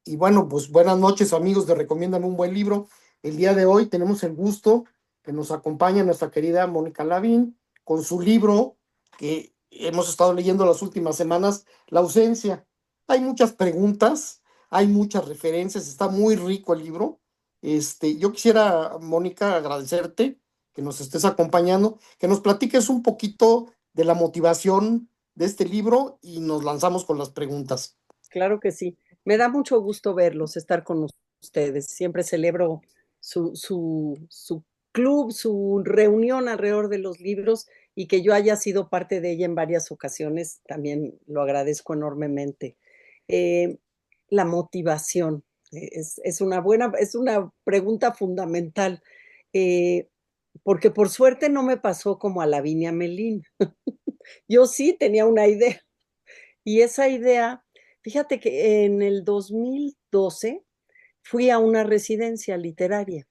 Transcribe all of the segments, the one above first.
Y bueno, pues buenas noches amigos de Recomiéndame un buen libro. El día de hoy tenemos el gusto que nos acompaña nuestra querida Mónica Lavín con su libro que hemos estado leyendo las últimas semanas, La ausencia. Hay muchas preguntas, hay muchas referencias, está muy rico el libro. Yo quisiera, Mónica, agradecerte que nos estés acompañando, que nos platiques un poquito de la motivación de este libro y nos lanzamos con las preguntas. Claro que sí. Me da mucho gusto verlos, estar con ustedes. Siempre celebro su club, su reunión alrededor de los libros y que yo haya sido parte de ella en varias ocasiones, también lo agradezco enormemente. Eh, la motivación es una pregunta fundamental, eh, porque por suerte no me pasó como a Lavinia Melín. Yo sí tenía una idea y esa idea, fíjate que en el 2012 fui a una residencia literaria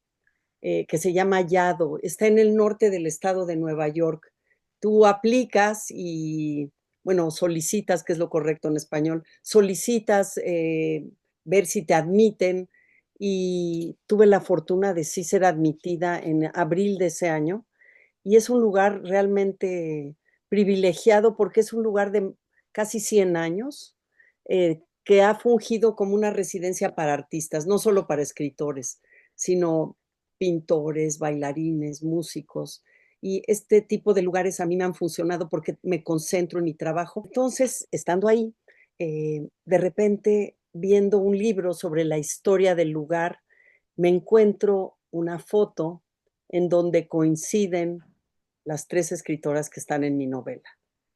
que se llama Yado, está en el norte del estado de Nueva York. Tú aplicas y, bueno, solicitas, que es lo correcto en español, solicitas ver si te admiten y tuve la fortuna de sí ser admitida en abril de ese año y es un lugar realmente privilegiado porque es un lugar de casi 100 años que ha fungido como una residencia para artistas, no solo para escritores, sino pintores, bailarines, músicos. Y este tipo de lugares a mí me han funcionado porque me concentro en mi trabajo. Entonces, estando ahí, de repente, viendo un libro sobre la historia del lugar, me encuentro una foto en donde coinciden las tres escritoras que están en mi novela.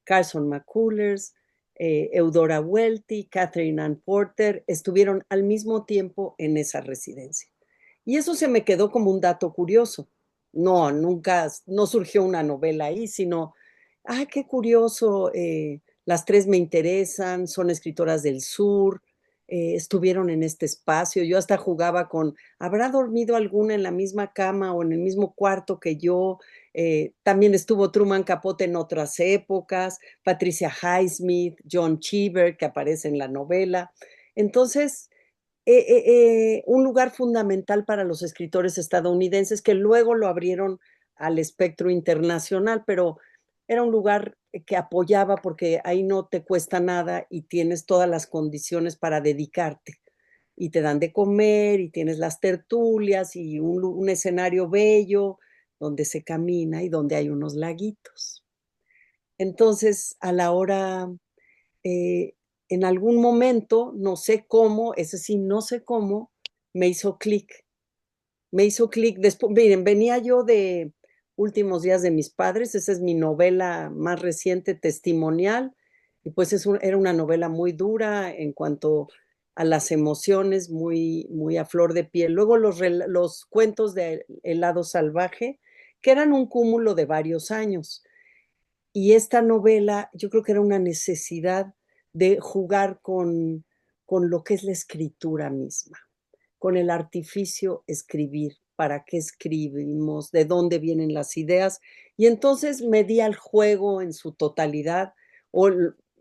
Carson McCullers, Eudora Welty, Catherine Ann Porter, estuvieron al mismo tiempo en esa residencia. Y eso se me quedó como un dato curioso. No, nunca, no surgió una novela ahí, sino, qué curioso, las tres me interesan, son escritoras del sur, estuvieron en este espacio. Yo hasta jugaba con, ¿habrá dormido alguna en la misma cama o en el mismo cuarto que yo? También estuvo Truman Capote en otras épocas, Patricia Highsmith, John Cheever, que aparece en la novela. Entonces, un lugar fundamental para los escritores estadounidenses que luego lo abrieron al espectro internacional, pero era un lugar que apoyaba porque ahí no te cuesta nada y tienes todas las condiciones para dedicarte. Y te dan de comer y tienes las tertulias y un escenario bello donde se camina y donde hay unos laguitos. Entonces, a la hora eh, en algún momento, no sé cómo, ese sí, no sé cómo, me hizo clic. Me hizo clic. Después, miren, venía yo de Últimos días de mis padres, esa es mi novela más reciente, testimonial, y pues era una novela muy dura en cuanto a las emociones, muy, muy a flor de piel. Luego los cuentos de El lado salvaje, que eran un cúmulo de varios años. Y esta novela, yo creo que era una necesidad de jugar con lo que es la escritura misma, con el artificio escribir, para qué escribimos, de dónde vienen las ideas. Y entonces me di al juego en su totalidad, o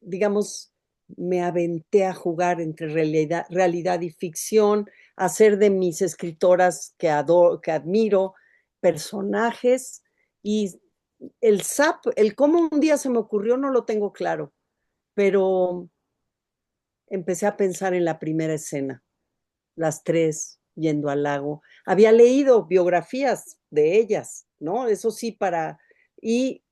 digamos, me aventé a jugar entre realidad y ficción, a hacer de mis escritoras que admiro personajes y el cómo un día se me ocurrió no lo tengo claro, pero empecé a pensar en la primera escena, las tres yendo al lago. Había leído biografías de ellas, ¿no? Eso sí, y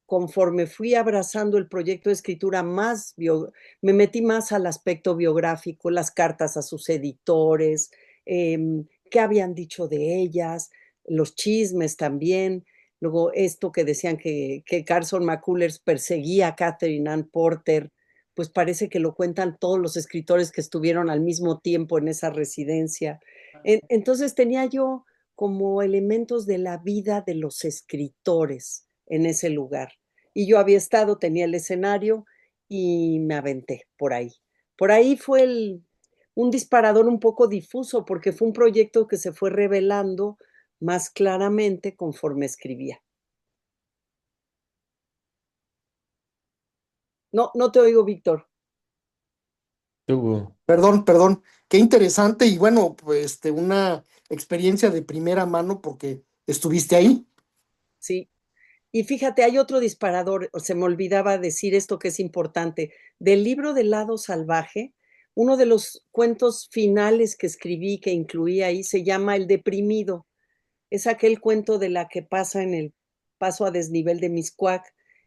conforme fui abrazando el proyecto de escritura, me metí más al aspecto biográfico, las cartas a sus editores, qué habían dicho de ellas, los chismes también. Luego esto que decían que Carson McCullers perseguía a Catherine Ann Porter, pues parece que lo cuentan todos los escritores que estuvieron al mismo tiempo en esa residencia. Entonces tenía yo como elementos de la vida de los escritores en ese lugar. Y yo había estado, tenía el escenario y me aventé por ahí. Por ahí fue un disparador un poco difuso porque fue un proyecto que se fue revelando más claramente conforme escribía. No, no te oigo, Víctor. Hugo. Perdón, perdón. Qué interesante y bueno, pues una experiencia de primera mano porque estuviste ahí. Sí. Y fíjate, hay otro disparador, se me olvidaba decir esto que es importante. Del libro del lado salvaje, uno de los cuentos finales que escribí, que incluí ahí, se llama El deprimido. Es aquel cuento de la que pasa en el paso a desnivel de Mixcoac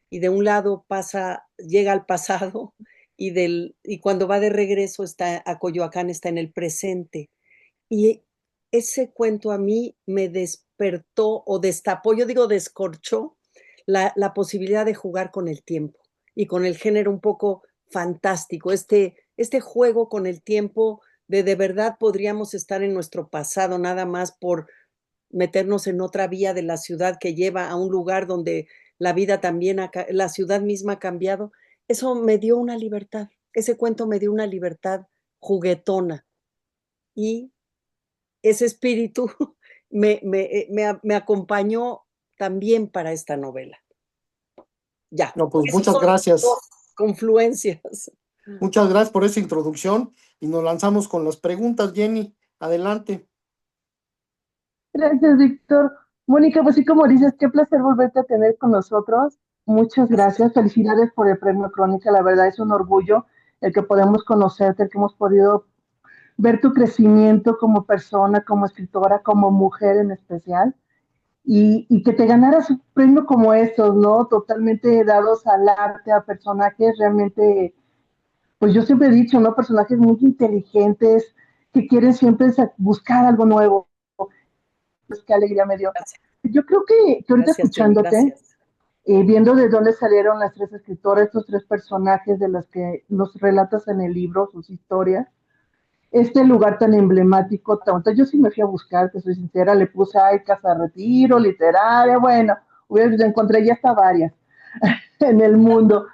y de un lado pasa, llega al pasado y cuando va de regreso está a Coyoacán, está en el presente. Y ese cuento a mí me despertó o destapó, yo digo descorchó, la posibilidad de jugar con el tiempo y con el género un poco fantástico, este juego con el tiempo de verdad podríamos estar en nuestro pasado nada más por meternos en otra vía de la ciudad que lleva a un lugar donde la vida también, la ciudad misma ha cambiado. Eso me dio una libertad, ese cuento me dio una libertad juguetona y ese espíritu me acompañó también para esta novela. Ya, No, pues esas muchas son dos gracias. confluencias. Muchas gracias por esa introducción y nos lanzamos con las preguntas, Jenny. Adelante. Gracias, Víctor. Mónica, pues sí, como dices, qué placer volverte a tener con nosotros. Muchas Gracias. gracias. Felicidades por el premio Crónica. La verdad es un orgullo el que podemos conocerte, el que hemos podido ver tu crecimiento como persona, como escritora, como mujer en especial. Y que te ganaras un premio como estos, ¿no? Totalmente dados al arte, a personajes realmente, pues yo siempre he dicho, ¿no? Personajes muy inteligentes, que quieren siempre buscar algo nuevo. Pues qué alegría me dio. Gracias, Yo creo que ahorita gracias, Jenny, escuchándote, gracias. viendo de dónde salieron las tres escritoras, estos tres personajes de los que nos relatas en el libro, sus historias, este lugar tan emblemático, tanto yo sí me fui a buscar, que soy sincera, le puse, ay, Casa Retiro, literaria, bueno, encontré ya hasta varias en el mundo.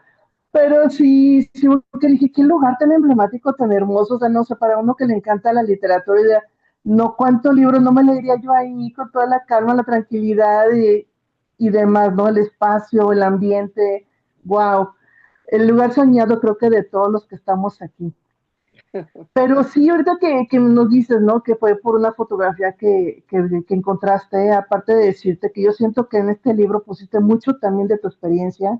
Pero sí, sí, porque dije, qué lugar tan emblemático, tan hermoso, o sea, no sé, para uno que le encanta la literatura, y no cuántos libros no me leería yo ahí con toda la calma, la tranquilidad y demás, ¿no? El espacio, el ambiente, wow. El lugar soñado creo que de todos los que estamos aquí. Pero sí, ahorita que nos dices, ¿no? Que fue por una fotografía que encontraste, aparte de decirte que yo siento que en este libro pusiste mucho también de tu experiencia,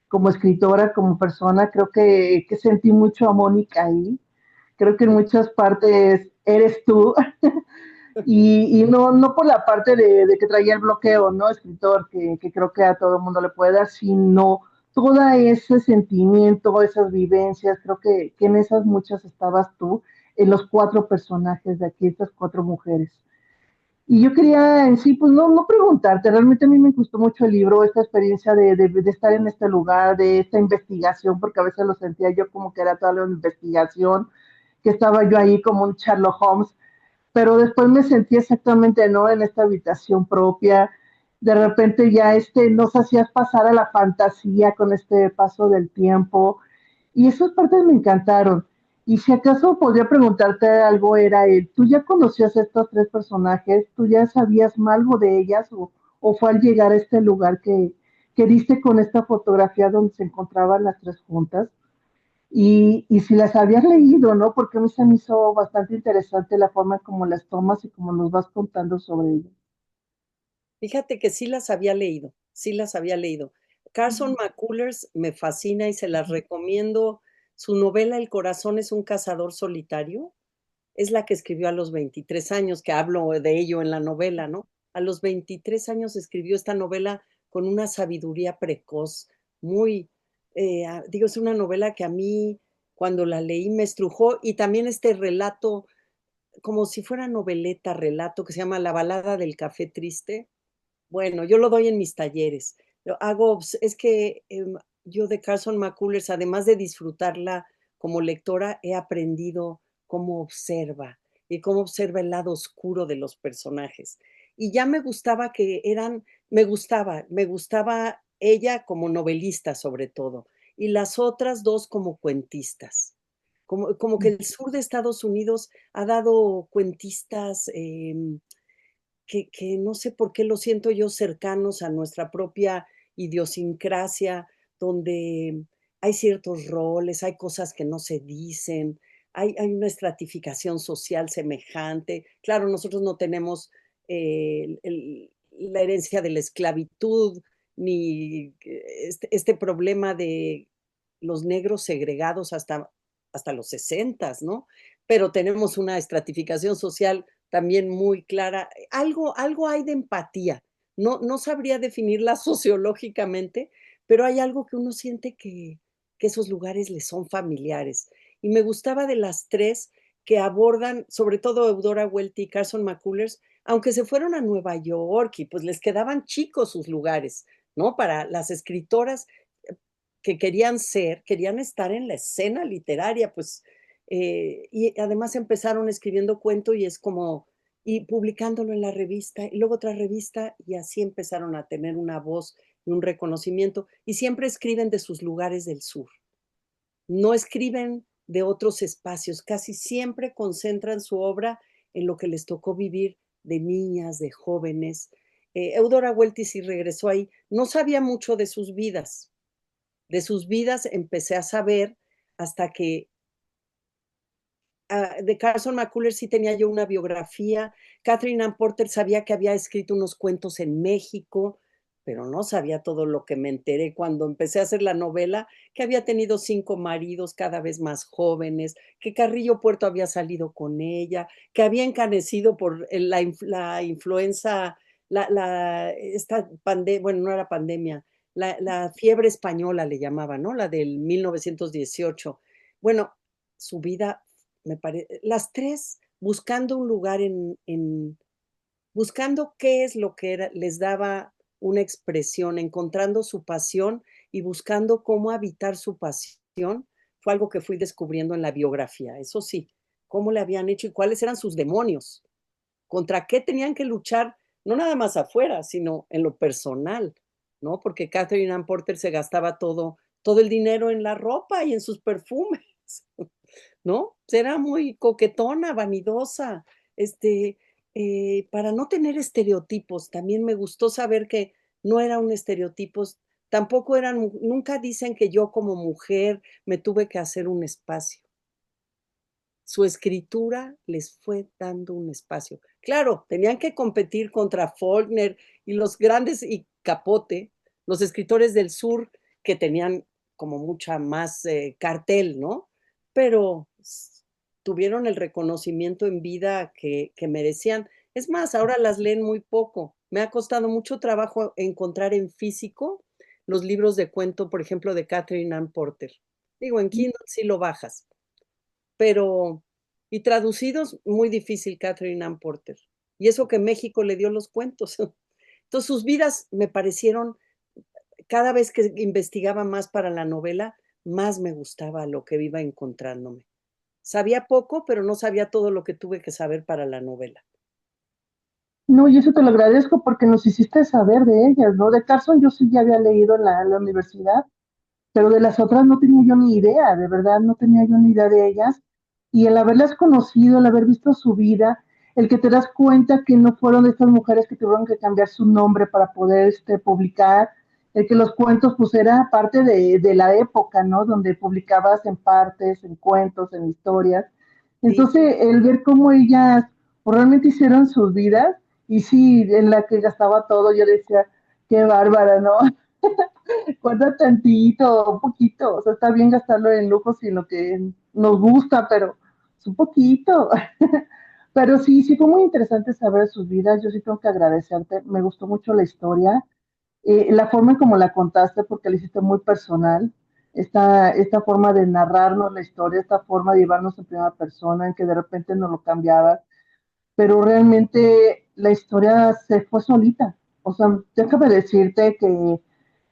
como escritora, como persona, creo que sentí mucho a Mónica ahí. Creo que en muchas partes eres tú. Y no, no por la parte de que traía el bloqueo, ¿no? Escritor, que creo que a todo el mundo le puede dar, sino todo ese sentimiento, esas vivencias, creo que en esas muchas estabas tú, en los cuatro personajes de aquí, estas cuatro mujeres. Y yo quería en sí, pues no, no preguntarte, realmente a mí me gustó mucho el libro, esta experiencia de estar en este lugar, de esta investigación, porque a veces lo sentía yo como que era toda la investigación, que estaba yo ahí como un Sherlock Holmes, pero después me sentí exactamente, ¿no? En esta habitación propia, de repente ya nos hacías pasar a la fantasía con este paso del tiempo, y esas partes me encantaron. Y si acaso podría preguntarte algo, era ¿tú ya conocías a estos tres personajes? ¿Tú ya sabías algo de ellas? ¿O fue al llegar a este lugar que diste con esta fotografía donde se encontraban las tres juntas? Y si las habías leído, ¿no? Porque a mí se me hizo bastante interesante la forma como las tomas y como nos vas contando sobre ellas. Fíjate que sí las había leído, sí las había leído. Carson McCullers me fascina y se las recomiendo. Su novela El corazón es un cazador solitario es la que escribió a los 23 años, que hablo de ello en la novela, ¿no? A los 23 años escribió esta novela con una sabiduría precoz, muy, digo, es una novela que a mí cuando la leí me estrujó y también este relato, como si fuera noveleta, relato que se llama La balada del café triste. Bueno, yo lo doy en mis talleres. Es que yo de Carson McCullers, además de disfrutarla como lectora, he aprendido cómo observa y cómo observa el lado oscuro de los personajes. Y ya me gustaba me gustaba ella como novelista sobre todo, y las otras dos como cuentistas. Como que el sur de Estados Unidos ha dado cuentistas que no sé por qué lo siento yo cercanos a nuestra propia idiosincrasia, donde hay ciertos roles, hay cosas que no se dicen, hay una estratificación social semejante. Claro, nosotros no tenemos la herencia de la esclavitud, ni este problema de los negros segregados hasta los 60, ¿no? Pero tenemos una estratificación social también muy clara. Algo hay de empatía. No sabría definirla sociológicamente, pero hay algo que uno siente que esos lugares les son familiares. Y me gustaba de las tres que abordan, sobre todo Eudora Welty y Carson McCullers, aunque se fueron a Nueva York y pues les quedaban chicos sus lugares, ¿no? Para las escritoras que querían estar en la escena literaria, pues, y además empezaron escribiendo cuento y es como, y publicándolo en la revista, y luego otra revista, y así empezaron a tener una voz y un reconocimiento, y siempre escriben de sus lugares del sur, no escriben de otros espacios, casi siempre concentran su obra en lo que les tocó vivir de niñas, de jóvenes. Eudora Welty sí regresó ahí, no sabía mucho de sus vidas empecé a saber hasta que de Carson McCullers sí tenía yo una biografía. Catherine Ann Porter sabía que había escrito unos cuentos en México, pero no sabía todo lo que me enteré cuando empecé a hacer la novela, que había tenido 5 maridos cada vez más jóvenes, que Carrillo Puerto había salido con ella, que había encanecido por la influenza, esta pandemia, bueno, no era pandemia, la fiebre española le llamaban, ¿no? La del 1918. Bueno, su vida las tres buscando un lugar buscando qué es lo que les daba una expresión, encontrando su pasión y buscando cómo habitar su pasión, fue algo que fui descubriendo en la biografía, eso sí, cómo le habían hecho y cuáles eran sus demonios, contra qué tenían que luchar, no nada más afuera, sino en lo personal, ¿no? Porque Catherine Ann Porter se gastaba todo el dinero en la ropa y en sus perfumes. ¿No? Era muy coquetona, vanidosa, para no tener estereotipos. También me gustó saber que no era un estereotipo, tampoco eran, nunca dicen que yo como mujer me tuve que hacer un espacio. Su escritura les fue dando un espacio. Claro, tenían que competir contra Faulkner y los grandes, y Capote, los escritores del sur que tenían como mucha más cartel, ¿no? Pero tuvieron el reconocimiento en vida que merecían. Es más, ahora las leen muy poco. Me ha costado mucho trabajo encontrar en físico los libros de cuento, por ejemplo, de Catherine Ann Porter. Digo, en Kindle sí lo bajas, pero, y traducidos, muy difícil, Catherine Ann Porter. Y eso que México le dio los cuentos. Entonces, sus vidas me parecieron, cada vez que investigaba más para la novela, más me gustaba lo que iba encontrándome. Sabía poco, pero no sabía todo lo que tuve que saber para la novela. No, y eso te lo agradezco porque nos hiciste saber de ellas, ¿no? De Carson yo sí ya había leído en la universidad, pero de las otras no tenía yo ni idea, de verdad no tenía yo ni idea de ellas. Y el haberlas conocido, el haber visto su vida, el que te das cuenta que no fueron estas mujeres que tuvieron que cambiar su nombre para poder publicar, el que los cuentos pues era parte de la época, ¿no? Donde publicabas en partes, en cuentos, en historias. Sí, Entonces, el ver cómo ellas pues, realmente hicieron sus vidas, y sí, en la que gastaba todo, yo decía, qué bárbara, ¿no? Guarda tantito, un poquito, o sea, está bien gastarlo en lujos y en lo que nos gusta, pero es un poquito. Pero sí, sí fue muy interesante saber sus vidas, yo sí tengo que agradecerte, me gustó mucho la historia, la forma en cómo la contaste, porque la hiciste muy personal, esta forma de narrarnos la historia, esta forma de llevarnos en primera persona, en que de repente nos lo cambiabas, pero realmente la historia se fue solita. O sea, déjame decirte que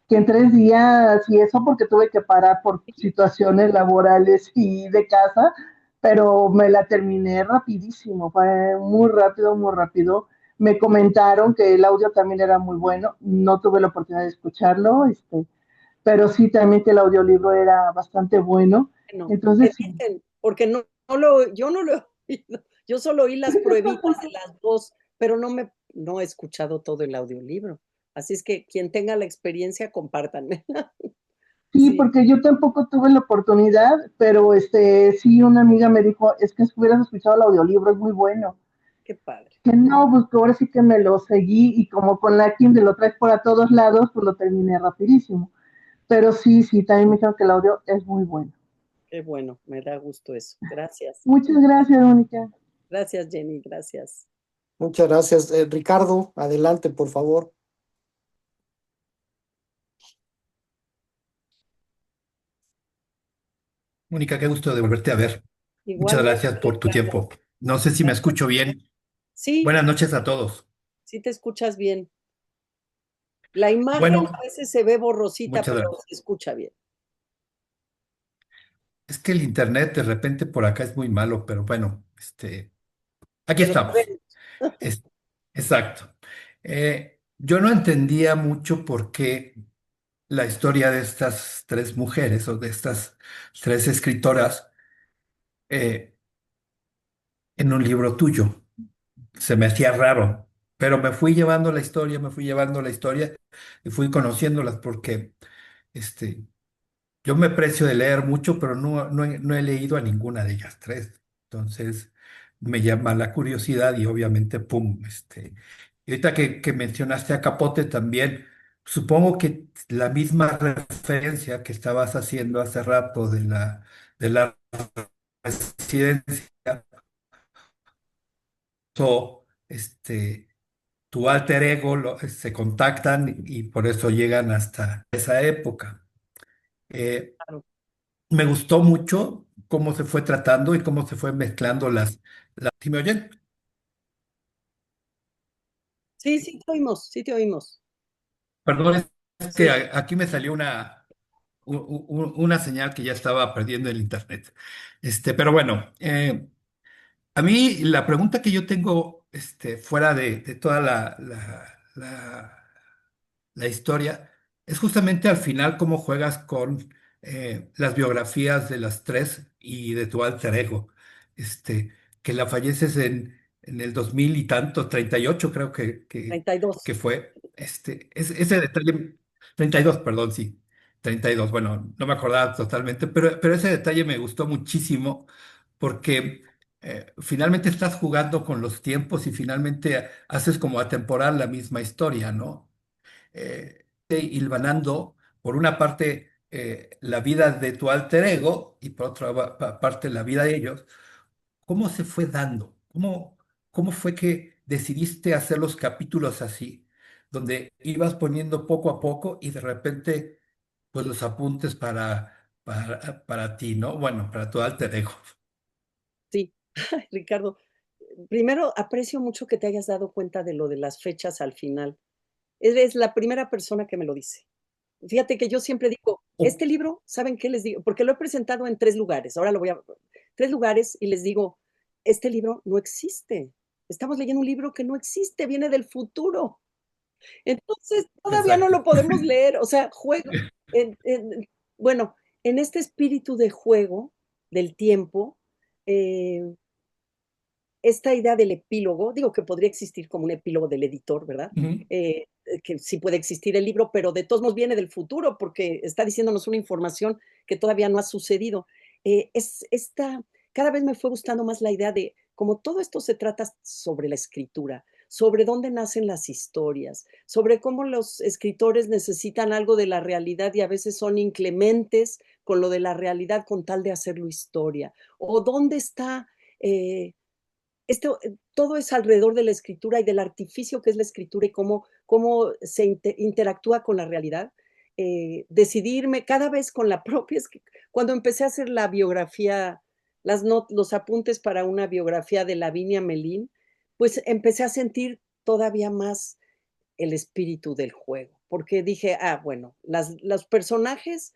en 3 días y eso porque tuve que parar por situaciones laborales y de casa, pero me la terminé rapidísimo, fue muy rápido, muy rápido. Me comentaron que el audio también era muy bueno, no tuve la oportunidad de escucharlo, pero sí también que el audiolibro era bastante bueno. bueno, ¿qué Entonces, sí, dicen? Porque yo no lo he oído. Yo solo oí las pruebitas de las dos, pero no he escuchado todo el audiolibro. Así es que quien tenga la experiencia, compártanme. Sí, Sí, porque yo tampoco tuve la oportunidad, pero sí una amiga me dijo, es que si hubieras escuchado el audiolibro, es muy bueno. qué padre. Que no, pues que ahora sí que me lo seguí y como con la Kindle lo traes por a todos lados, pues lo terminé rapidísimo. Pero sí, sí, también me dijeron que el audio es muy bueno. Qué bueno, me da gusto eso. Gracias. Muchas gracias, Mónica. Gracias, Jenny, gracias. Muchas gracias. Ricardo, adelante, por favor. Mónica, qué gusto de volverte a ver. Muchas Igualmente, gracias por tu Ricardo. tiempo. No sé si me escucho bien. Sí, Buenas noches a todos. sí te escuchas bien. La imagen a Bueno, veces se ve borrosita, muchas pero gracias. se escucha bien. Es que el internet de repente por acá es muy malo, pero bueno, aquí Pero estamos. Es- exacto. Yo no entendía mucho por qué la historia de estas tres mujeres o de estas tres escritoras eh, en un libro tuyo. Se me hacía raro, pero me fui llevando la historia, me fui llevando la historia y fui conociéndolas porque este, yo me precio de leer mucho, pero no he leído a ninguna de ellas tres. Entonces me llama la curiosidad y obviamente, pum, y ahorita que mencionaste a Capote también, supongo que la misma referencia que estabas haciendo hace rato de la residencia, so, tu alter ego se contactan y por eso llegan hasta esa época. Eh, Claro. Me gustó mucho cómo se fue tratando y cómo se fue mezclando ¿Sí me oyen? Sí, sí te oímos, sí te oímos. Perdón, es que Sí, aquí me salió una señal que ya estaba perdiendo el internet. Pero bueno, a mí la pregunta que yo tengo, fuera de toda la historia, es justamente al final cómo juegas con las biografías de las tres y de tu alter ego, este, que la falleces en el 2000 y tanto, 38 creo que 32. fue, ese detalle, 32 perdón, sí, 32 bueno, no me acordaba totalmente, pero ese detalle me gustó muchísimo porque finalmente estás jugando con los tiempos y finalmente haces como atemporal la misma historia, ¿no? Hilvanando, por una parte, la vida de tu alter ego y por otra parte, la vida de ellos. ¿Cómo se fue dando? ¿Cómo fue que decidiste hacer los capítulos así, donde ibas poniendo poco a poco y de repente, pues los apuntes para ti, ¿no? Bueno, para tu alter ego. Sí, Ricardo, primero aprecio mucho que te hayas dado cuenta de lo de las fechas al final. Eres la primera persona que me lo dice. Fíjate que yo siempre digo, Oh, este libro, ¿saben qué les digo? Porque lo he presentado en 3 lugares, ahora lo voy a 3 lugares y les digo, este libro no existe. Estamos leyendo un libro que no existe, viene del futuro. Entonces, todavía no exacto. lo podemos leer, o sea, juego bueno, en este espíritu de juego del tiempo, eh, esta idea del epílogo, digo que podría existir como un epílogo del editor, ¿verdad? Ujú. Que sí puede existir el libro, pero de todos modos viene del futuro porque está diciéndonos una información que todavía no ha sucedido. Es esta, cada vez me fue gustando más la idea de, como todo esto se trata sobre la escritura, sobre dónde nacen las historias, sobre cómo los escritores necesitan algo de la realidad y a veces son inclementes con lo de la realidad con tal de hacerlo historia, o dónde está todo es alrededor de la escritura y del artificio que es la escritura y cómo se interactúa con la realidad. Decidirme cada vez con la propia, cuando empecé a hacer la biografía, los apuntes para una biografía de Lavinia Melin, pues empecé a sentir todavía más el espíritu del juego, porque dije, bueno, los personajes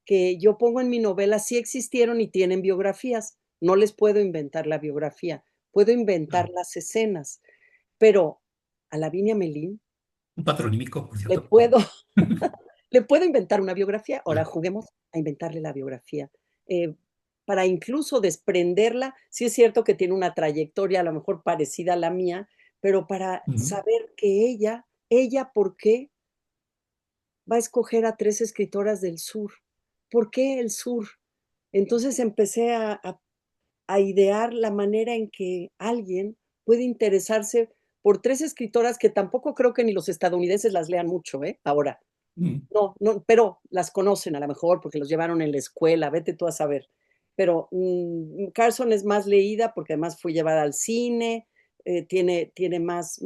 que yo pongo en mi novela sí existieron y tienen biografías, no les puedo inventar la biografía, puedo inventar Claro. las escenas, pero a Lavinia Melin Un patronímico, por le cierto. puedo, le puedo inventar una biografía, ahora Claro. juguemos a inventarle la biografía. Eh, para incluso desprenderla, sí es cierto que tiene una trayectoria a lo mejor parecida a la mía, pero para Ujú. saber que ella, ¿por qué va a escoger a 3 escritoras del sur? ¿por qué el sur? Entonces empecé a idear la manera en que alguien puede interesarse por tres escritoras que tampoco creo que ni los estadounidenses las lean mucho, ¿eh? Ahora, Mm. no, no, pero las conocen a lo mejor porque los llevaron en la escuela, vete tú a saber. Pero Carson es más leída porque además fue llevada al cine, tiene más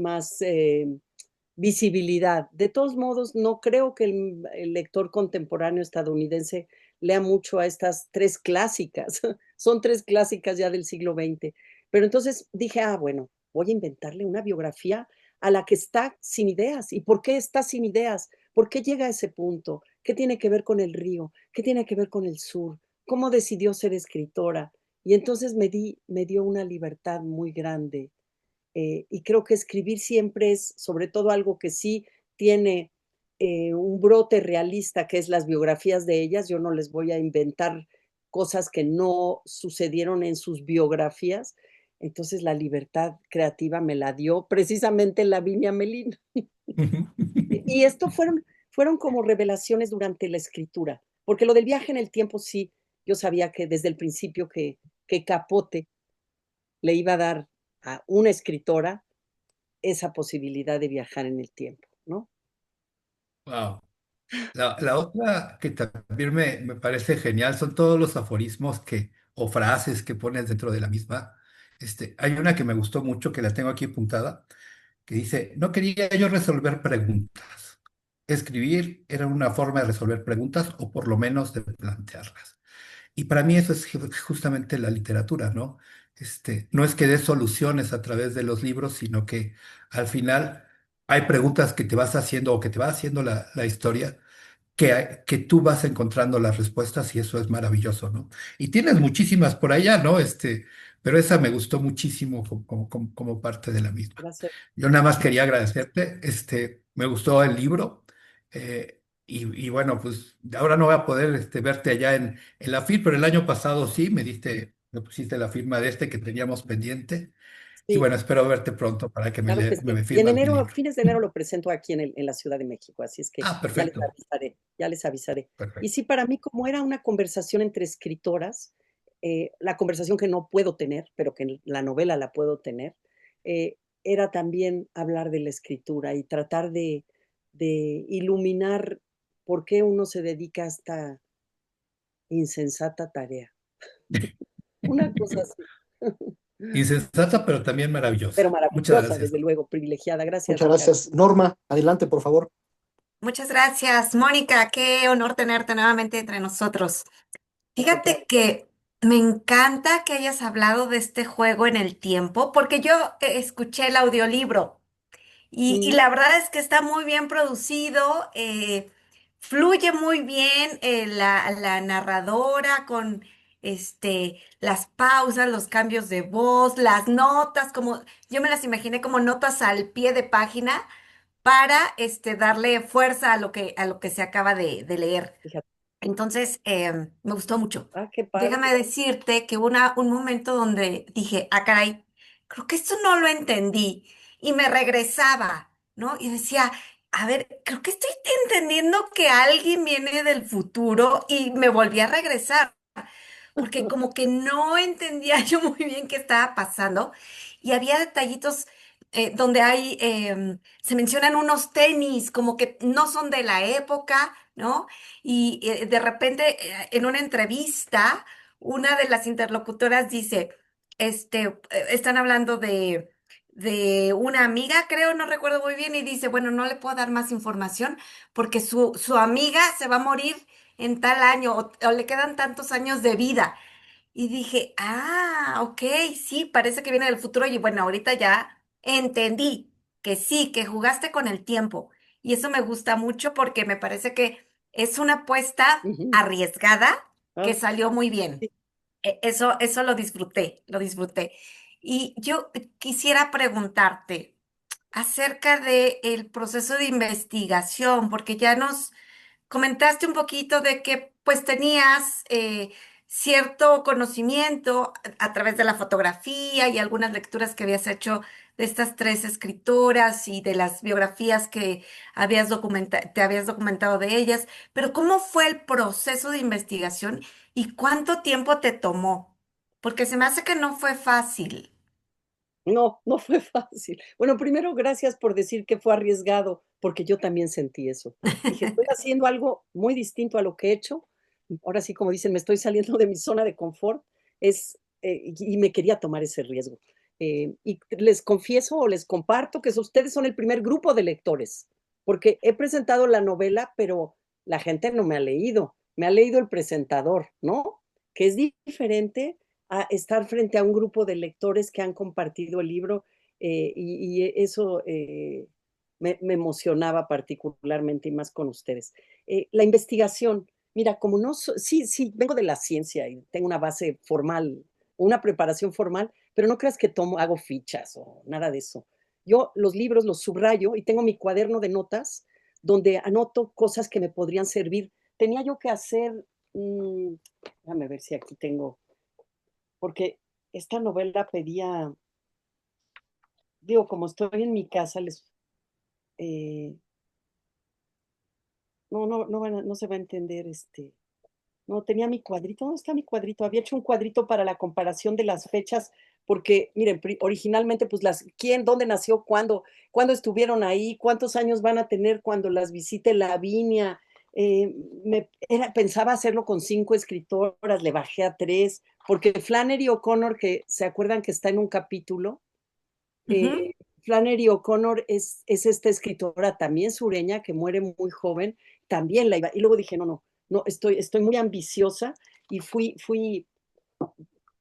visibilidad. De todos modos, no creo que el lector contemporáneo estadounidense lea mucho a estas tres clásicas. Son tres clásicas ya del siglo XX. Pero entonces dije, bueno, voy a inventarle una biografía a la que está sin ideas. ¿Y por qué está sin ideas? ¿Por qué llega a ese punto? ¿Qué tiene que ver con el río? ¿Qué tiene que ver con el sur? ¿Cómo decidió ser escritora? Y entonces me dio una libertad muy grande. Y creo que escribir siempre es, sobre todo, algo que sí tiene un brote realista, que es las biografías de ellas. Yo no les voy a inventar cosas que no sucedieron en sus biografías. Entonces la libertad creativa me la dio precisamente Lavinia Melin. Y esto fueron como revelaciones durante la escritura, porque lo del viaje en el tiempo sí, yo sabía que desde el principio que Capote le iba a dar a una escritora esa posibilidad de viajar en el tiempo, ¿no? Wow. La otra que también me parece genial son todos los aforismos o frases que pones dentro de la misma. Hay una que me gustó mucho, que la tengo aquí apuntada, que dice, no quería yo resolver preguntas. Escribir era una forma de resolver preguntas o por lo menos de plantearlas. Y para mí eso es justamente la literatura, ¿no? No es que dé soluciones a través de los libros, sino que al final hay preguntas que te vas haciendo o que te va haciendo la historia que tú vas encontrando las respuestas y eso es maravilloso, ¿no? Y tienes muchísimas por allá, ¿no? Pero esa me gustó muchísimo como parte de la misma. Gracias. Yo nada más quería agradecerte, me gustó el libro y bueno, pues ahora no voy a poder verte allá en la FIL, pero el año pasado sí, me pusiste la firma de que teníamos pendiente y Sí, bueno, espero verte pronto para que claro que me sí. Y en firmas mi enero, libro. fines de enero lo presento aquí en la Ciudad de México, así es que Ah, perfecto, ya les avisaré. Y perfecto. sí, para mí, como era una conversación entre escritoras, la conversación que no puedo tener, pero que en la novela la puedo tener, era también hablar de la escritura y tratar de iluminar por qué uno se dedica a esta insensata tarea. Una cosa así. Insensata, pero también Pero maravillosa. Muchas maravillosa, gracias. desde luego, privilegiada. Gracias, Muchas Ricardo. gracias. Norma, adelante, por favor. Muchas gracias, Mónica. Qué honor tenerte nuevamente entre nosotros. Gracias. Fíjate que me encanta que hayas hablado de este juego en el tiempo, porque yo escuché el audiolibro y Mm, la verdad es que está muy bien producido, fluye muy bien la narradora con las pausas, los cambios de voz, las notas, como yo me las imaginé como notas al pie de página para darle fuerza a lo que se acaba de leer. fíjate. Entonces, me gustó mucho. Qué padre. Déjame decirte que hubo un momento donde dije, caray, creo que esto no lo entendí. Y me regresaba, ¿no? Y decía, a ver, creo que estoy entendiendo que alguien viene del futuro y me volví a regresar, porque como que no entendía yo muy bien qué estaba pasando. Y había detallitos donde se mencionan unos tenis, como que no son de la época, ¿no? Y de repente, en una entrevista, una de las interlocutoras dice, están hablando de una amiga, creo, no recuerdo muy bien, y dice, bueno, no le puedo dar más información porque su amiga se va a morir en tal año o le quedan tantos años de vida. Y dije, ok, sí, parece que viene del futuro. Y bueno, ahorita ya entendí que sí, que jugaste con el tiempo. Y eso me gusta mucho porque me parece que es una apuesta Ujú. arriesgada que Ah, salió muy bien. sí. Eso lo disfruté, lo disfruté. Y yo quisiera preguntarte acerca del proceso de investigación, porque ya nos comentaste un poquito de que pues tenías cierto conocimiento a través de la fotografía y algunas lecturas que habías hecho de estas tres escritoras y de las biografías que te habías documentado de ellas, pero ¿cómo fue el proceso de investigación y cuánto tiempo te tomó? Porque se me hace que no fue fácil. No, no fue fácil. Bueno, primero, gracias por decir que fue arriesgado, porque yo también sentí eso. Dije, estoy haciendo algo muy distinto a lo que he hecho. Ahora sí, como dicen, me estoy saliendo de mi zona de confort. Y me quería tomar ese riesgo. Y les confieso o les comparto que ustedes son el primer grupo de lectores, porque he presentado la novela, pero la gente no me ha leído. Me ha leído el presentador, ¿no? Que es diferente a estar frente a un grupo de lectores que han compartido el libro, y eso me emocionaba particularmente y más con ustedes. La investigación, mira, como no, sí, vengo de la ciencia y tengo una base formal, una preparación formal, pero no creas que hago fichas o nada de eso. Yo los libros los subrayo y tengo mi cuaderno de notas donde anoto cosas que me podrían servir. Tenía yo que hacer, déjame ver si aquí tengo, porque esta novela pedía, digo, como estoy en mi casa, eh, no se va a entender, no, tenía mi cuadrito, ¿dónde está mi cuadrito? Había hecho un cuadrito para la comparación de las fechas, porque, miren, originalmente, pues, dónde nació, cuándo estuvieron ahí, cuántos años van a tener cuando las visite Lavinia. Pensaba hacerlo con 5 escritoras, le bajé a 3, porque Flannery O'Connor, que se acuerdan que está en un capítulo, Ujú. Flannery O'Connor es esta escritora también sureña que muere muy joven, también la iba, y luego dije, no, estoy muy ambiciosa y fui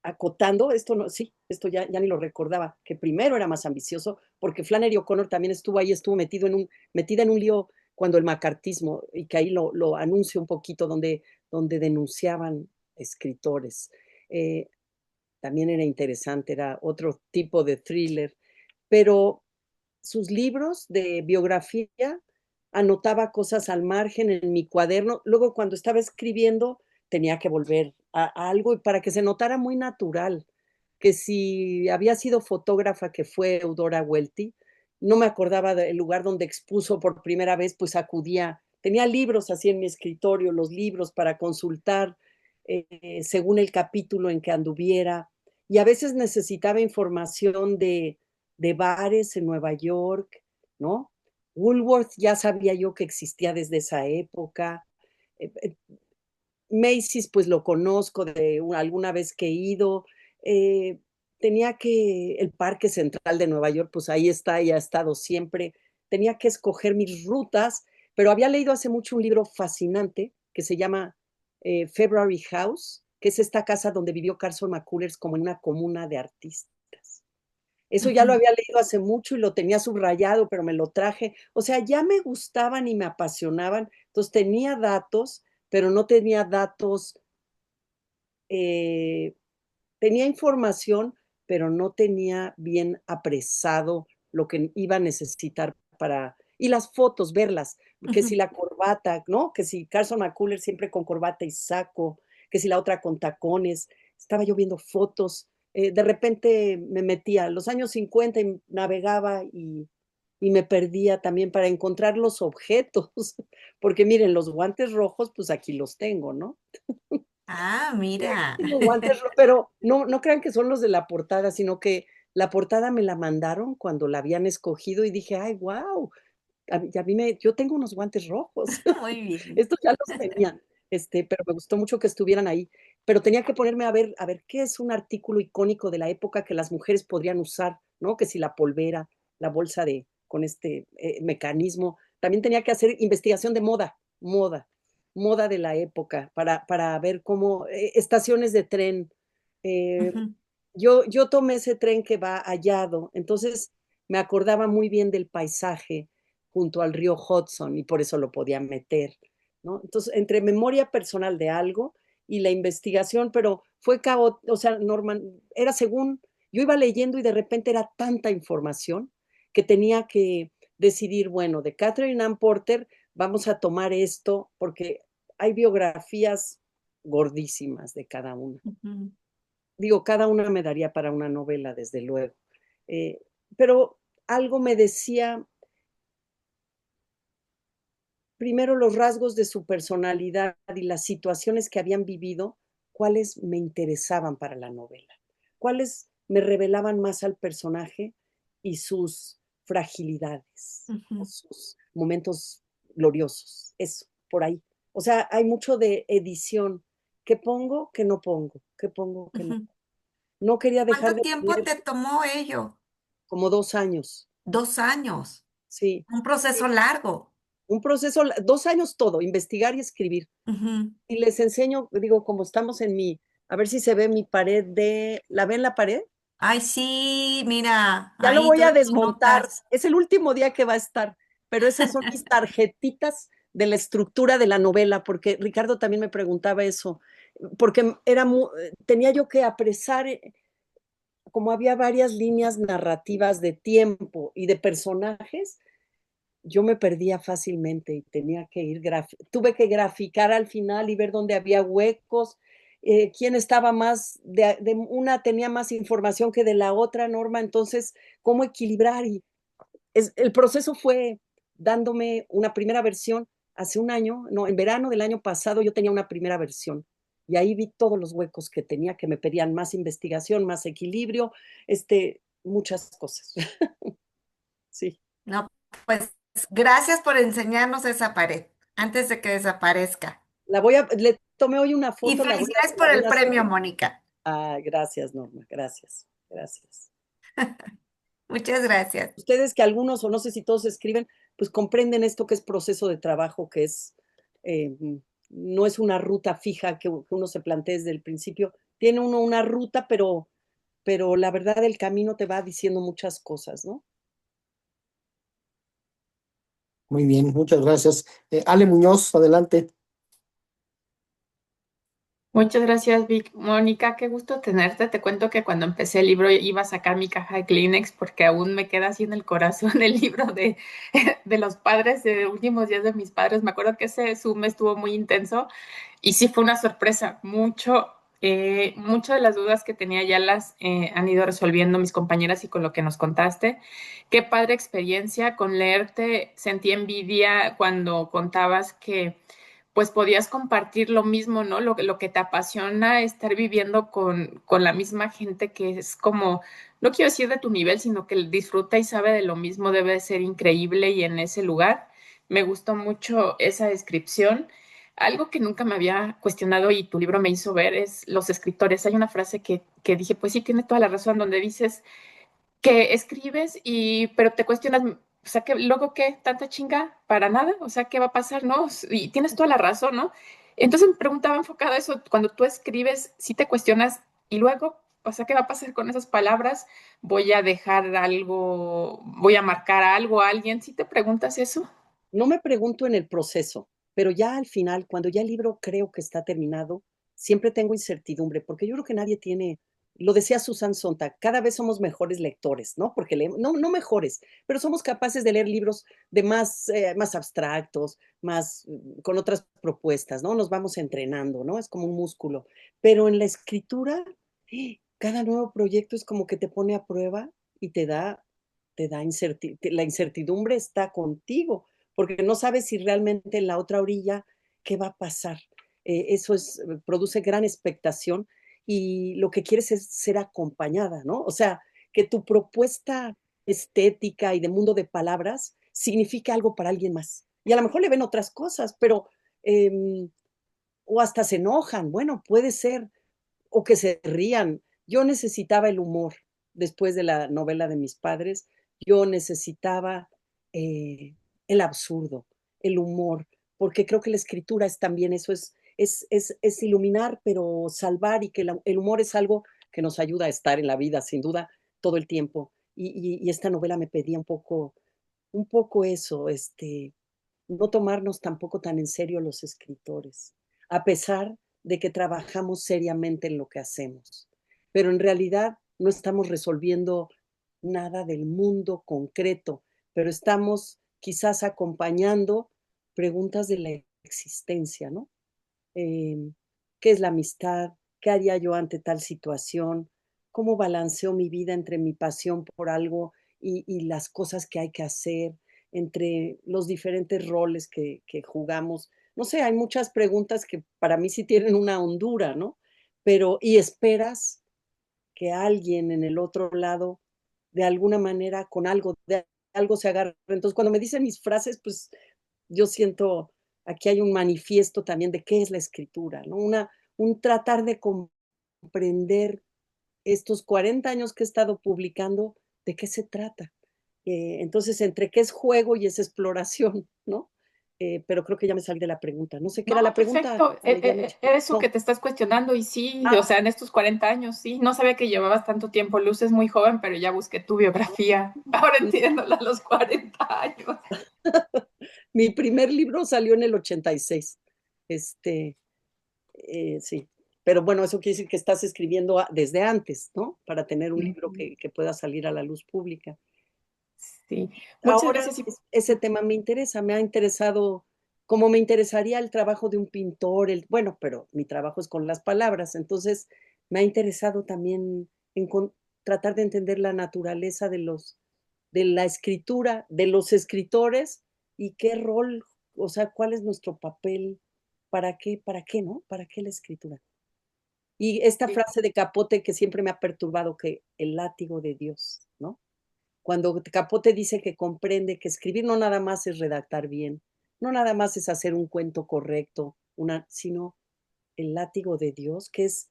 acotando, esto ya ni lo recordaba, que primero era más ambicioso, porque Flannery O'Connor también estuvo ahí, estuvo metida en un lío cuando el macartismo, y que ahí lo anuncio un poquito, donde denunciaban escritores. Eh, También era interesante, era otro tipo de thriller, pero sus libros de biografía anotaba cosas al margen en mi cuaderno. Luego, cuando estaba escribiendo, tenía que volver a algo para que se notara muy natural, que si había sido fotógrafa, que fue Eudora Welty, no me acordaba del lugar donde expuso por primera vez, pues acudía, tenía libros así en mi escritorio, los libros para consultar según el capítulo en que anduviera, y a veces necesitaba información de bares en Nueva York, ¿no? Woolworth ya sabía yo que existía desde esa época. Eh, eh, Macy's, pues lo conozco de alguna vez que he ido. Eh, el Parque Central de Nueva York, pues ahí está y ha estado siempre. Tenía que escoger mis rutas, pero había leído hace mucho un libro fascinante que se llama February House, que es esta casa donde vivió Carson McCullers como en una comuna de artistas. Eso ya lo Ujú. había leído hace mucho y lo tenía subrayado, pero me lo traje. O sea, ya me gustaban y me apasionaban. Entonces tenía datos, pero no tenía datos, eh, tenía información, pero no tenía bien apresado lo que iba a necesitar y las fotos, verlas, que si Ujú. la corbata, ¿no? Que si Carson McCullers siempre con corbata y saco, que si la otra con tacones. Estaba yo viendo fotos, de repente me metía a los años 50 y navegaba y me perdía también para encontrar los objetos, porque miren, los guantes rojos, pues aquí los tengo, ¿no? Ah, mira. Tengo guantes, pero no crean que son los de la portada, sino que la portada me la mandaron cuando la habían escogido y dije, ay, wow, yo tengo unos guantes rojos. Muy bien. Estos ya los tenía, pero me gustó mucho que estuvieran ahí. Pero tenía que ponerme a ver qué es un artículo icónico de la época que las mujeres podrían usar, ¿no? Que si la polvera, la bolsa con este mecanismo. También tenía que hacer investigación de moda de la época para ver cómo, estaciones de tren. Eh, Ujú. yo tomé ese tren que va a Yado, entonces me acordaba muy bien del paisaje junto al río Hudson y por eso lo podía meter, ¿no? Entonces, entre memoria personal de algo y la investigación, pero fue caótico, o sea, Norman, era según, yo iba leyendo y de repente era tanta información que tenía que decidir, bueno, de Catherine Ann Porter vamos a tomar esto, porque hay biografías gordísimas de cada una. Ujú. Digo, cada una me daría para una novela, desde luego. Pero algo me decía, primero los rasgos de su personalidad y las situaciones que habían vivido, cuáles me interesaban para la novela, cuáles me revelaban más al personaje y sus fragilidades, o Ujú. sus momentos gloriosos, eso, por ahí. O sea, hay mucho de edición, que pongo, que no pongo, que pongo, que no. Ujú. No quería dejar ¿Cuánto de tiempo poner te tomó ello? como 2 años, 2 años. sí. Un proceso largo. Un proceso, 2 años todo, investigar y escribir. Ujú. Y les enseño, digo, como estamos a ver si se ve mi pared ¿la ven la pared? Ay, sí, mira, Ya lo ahí voy a todas tus desmontar, notas. es el último día que va a estar, pero esas son mis tarjetitas de la estructura de la novela, porque Ricardo también me preguntaba eso, porque tenía yo que apresar, como había varias líneas narrativas de tiempo y de personajes, yo me perdía fácilmente y tenía que tuve que graficar al final y ver dónde había huecos, quién estaba más, de una tenía más información que de la otra, Norma, entonces, cómo equilibrar. Y el proceso fue dándome una primera versión hace un año, no, en verano del año pasado yo tenía una primera versión y ahí vi todos los huecos que tenía, que me pedían más investigación, más equilibrio, muchas cosas. Sí. No, pues gracias por enseñarnos esa pared antes de que desaparezca. Le tomé hoy una Y foto, felicidades la por voy el a premio, subir. Mónica. Ah, gracias, Norma, gracias, gracias. Muchas gracias. Ustedes que algunos, o no sé si todos escriben, pues comprenden esto que es proceso de trabajo, que eh, no es una ruta fija que uno se plantee desde el principio. Tiene uno una ruta, pero la verdad el camino te va diciendo muchas cosas, ¿no? Muy bien, muchas gracias. Ale Muñoz, adelante. Muchas gracias, Vic. Mónica, qué gusto tenerte. Te cuento que cuando empecé el libro iba a sacar mi caja de Kleenex porque aún me queda así en el corazón el libro de los padres, de últimos días de mis padres. Me acuerdo que ese Zoom estuvo muy intenso y sí fue una sorpresa. Muchas de las dudas que tenía ya las han ido resolviendo mis compañeras y con lo que nos contaste. Qué padre experiencia con leerte. Sentí envidia cuando contabas que pues podías compartir lo mismo, ¿no? Lo que te apasiona, estar viviendo con la misma gente que es como, no quiero decir de tu nivel, sino que disfruta y sabe de lo mismo, debe de ser increíble y en ese lugar. Me gustó mucho esa descripción. Algo que nunca me había cuestionado y tu libro me hizo ver es los escritores. Hay una frase que dije, pues sí, tiene toda la razón, donde dices que escribes pero te cuestionas, o sea, que luego qué, tanta chinga para nada, o sea, ¿qué va a pasar, no? Y tienes toda la razón, ¿no? Entonces me preguntaba enfocado a eso, cuando tú escribes, si te cuestionas y luego, o sea, ¿qué va a pasar con esas palabras? ¿Voy a dejar algo, voy a marcar algo a alguien? ¿Si te preguntas eso? No me pregunto en el proceso, pero ya al final, cuando ya el libro creo que está terminado, siempre tengo incertidumbre, porque yo creo que nadie tiene, lo decía Susan Sontag, cada vez somos mejores lectores, ¿no? Porque leemos, no mejores, pero somos capaces de leer libros de más abstractos, con otras propuestas, ¿no? Nos vamos entrenando, ¿no? Es como un músculo. Pero en la escritura, cada nuevo proyecto es como que te pone a prueba y la incertidumbre está contigo porque no sabes si realmente en la otra orilla qué va a pasar. Produce gran expectación y lo que quieres es ser acompañada, ¿no? O sea, que tu propuesta estética y de mundo de palabras signifique algo para alguien más. Y a lo mejor le ven otras cosas, pero, o hasta se enojan, bueno, puede ser, o que se rían. Yo necesitaba el humor después de la novela de mis padres, yo necesitaba eh, el absurdo, el humor, porque creo que la escritura es también eso, es iluminar, pero salvar y que el humor es algo que nos ayuda a estar en la vida, sin duda, todo el tiempo. Y esta novela me pedía un poco eso, no tomarnos tampoco tan en serio los escritores, a pesar de que trabajamos seriamente en lo que hacemos. Pero en realidad no estamos resolviendo nada del mundo concreto, pero estamos quizás acompañando preguntas de la existencia, ¿no? Eh, qué es la amistad, qué haría yo ante tal situación, cómo balanceo mi vida entre mi pasión por algo y las cosas que hay que hacer, entre los diferentes roles que jugamos. No sé, hay muchas preguntas que para mí sí tienen una hondura, ¿no? Pero, y esperas que alguien en el otro lado, de alguna manera, con algo, de algo se agarre. Entonces, cuando me dicen mis frases, pues yo siento, aquí hay un manifiesto también de qué es la escritura, ¿no? Un tratar de comprender estos 40 años que he estado publicando, de qué se trata. Entonces, entre qué es juego y es exploración, ¿no? Pero creo que ya me salí de la pregunta. No sé qué era No, la pregunta, perfecto. Medianoche. Eso que No. te estás cuestionando y sí, o Ah, sea, en estos 40 años, sí, no sabía que llevabas tanto tiempo. Luces muy joven, pero ya busqué tu biografía. Ahora entiendo la de los 40 años. mi primer libro salió en el 86. Este, sí. Pero bueno, eso quiere decir que estás escribiendo desde antes, ¿no? Para tener un libro que pueda salir a la luz pública. Sí, muchas Ahora gracias. ese tema me interesa, me ha interesado, como me interesaría el trabajo de un pintor, bueno, pero mi trabajo es con las palabras, entonces me ha interesado también tratar de entender la naturaleza de la escritura, de los escritores y qué rol, o sea, cuál es nuestro papel, para qué, ¿no? ¿Para qué la escritura? Y esta Sí. frase de Capote que siempre me ha perturbado, que el látigo de Dios, ¿no? Cuando Capote dice que comprende que escribir no nada más es redactar bien, no nada más es hacer un cuento correcto, sino el látigo de Dios, que es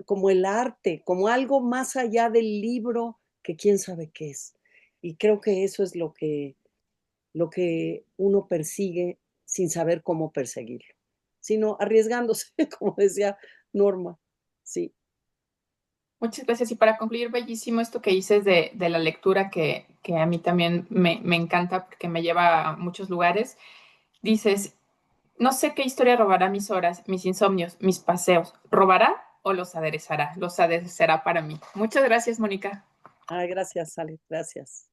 como el arte, como algo más allá del libro que quién sabe qué es. Y creo que eso es lo que uno persigue sin saber cómo perseguirlo, sino arriesgándose, como decía Norma. Sí. Muchas gracias. Y para concluir, bellísimo esto que dices de la lectura, que a mí también me encanta porque me lleva a muchos lugares. Dices, no sé qué historia robará mis horas, mis insomnios, mis paseos. ¿Robará o los aderezará? Los aderezará para mí. Muchas gracias, Mónica. Ay, gracias, Ale, gracias.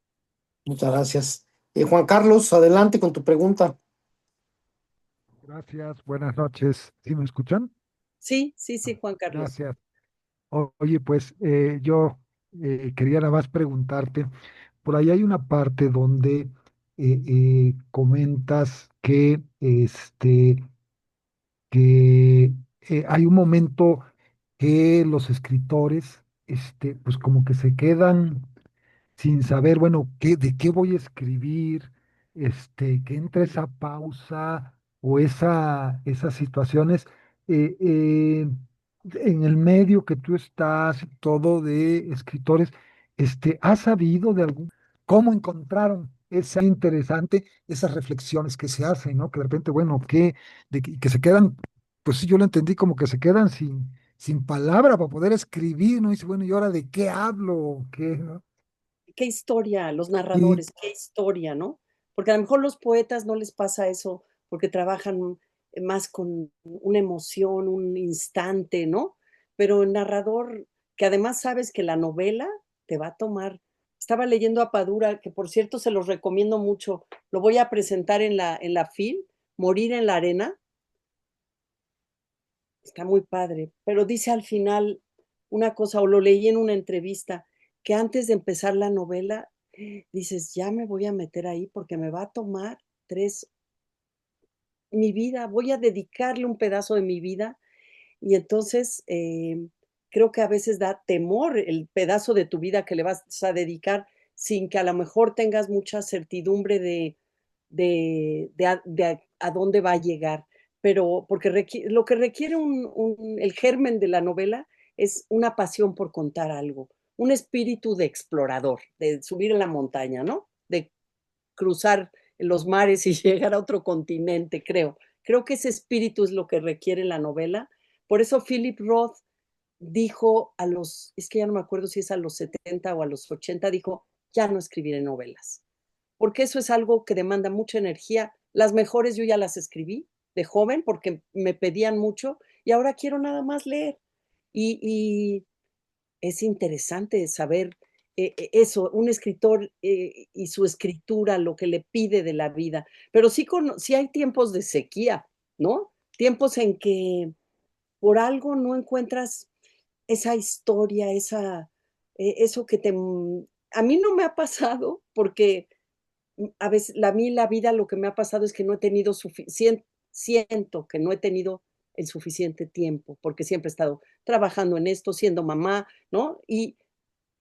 Muchas gracias. Juan Carlos, adelante con tu pregunta. Gracias, buenas noches. ¿Sí me escuchan? Sí, sí, sí, Juan Carlos. Gracias. Oye, pues yo quería nada más preguntarte, por ahí hay una parte donde comentas que hay un momento que los escritores, pues como que se quedan sin saber, bueno, de qué voy a escribir, que entre esa pausa o esas situaciones eh, eh, en el medio que tú estás, y todo de escritores, ¿has sabido de algún, cómo encontraron esa interesante, esas reflexiones que se hacen, ¿no? Que de repente, bueno, que se quedan, pues sí, yo lo entendí como que se quedan sin palabra para poder escribir, ¿no? Y dice, bueno, ¿y ahora de qué hablo? ¿Qué, no? Qué historia, los Y narradores, qué historia, ¿no? Porque a lo mejor los poetas no les pasa eso porque trabajan más con una emoción, un instante, ¿no? Pero el narrador, que además sabes que la novela te va a tomar. Estaba leyendo a Padura, que por cierto se los recomiendo mucho, lo voy a presentar en la FIL, Morir en la arena, está muy padre, pero dice al final una cosa, o lo leí en una entrevista, que antes de empezar la novela, dices, ya me voy a meter ahí porque me va a tomar tres, mi vida, voy a dedicarle un pedazo de mi vida y entonces creo que a veces da temor el pedazo de tu vida que le vas a dedicar sin que a lo mejor tengas mucha certidumbre a dónde va a llegar. Pero porque lo que requiere el germen de la novela es una pasión por contar algo, un espíritu de explorador, de subir en la montaña, ¿no? De cruzar los mares y llegar a otro continente, creo. Creo que ese espíritu es lo que requiere la novela. Por eso Philip Roth dijo es que ya no me acuerdo si es a los 70 o a los 80, dijo, ya no escribiré novelas, porque eso es algo que demanda mucha energía. Las mejores yo ya las escribí de joven porque me pedían mucho y ahora quiero nada más leer. Y es interesante saber eso, un escritor y su escritura, lo que le pide de la vida. Pero sí, sí hay tiempos de sequía, ¿no? Tiempos en que por algo no encuentras esa historia, eso que a mí no me ha pasado porque a veces a mí la vida lo que me ha pasado es que no he tenido siento que no he tenido el suficiente tiempo, porque siempre he estado trabajando en esto, siendo mamá, ¿no? Y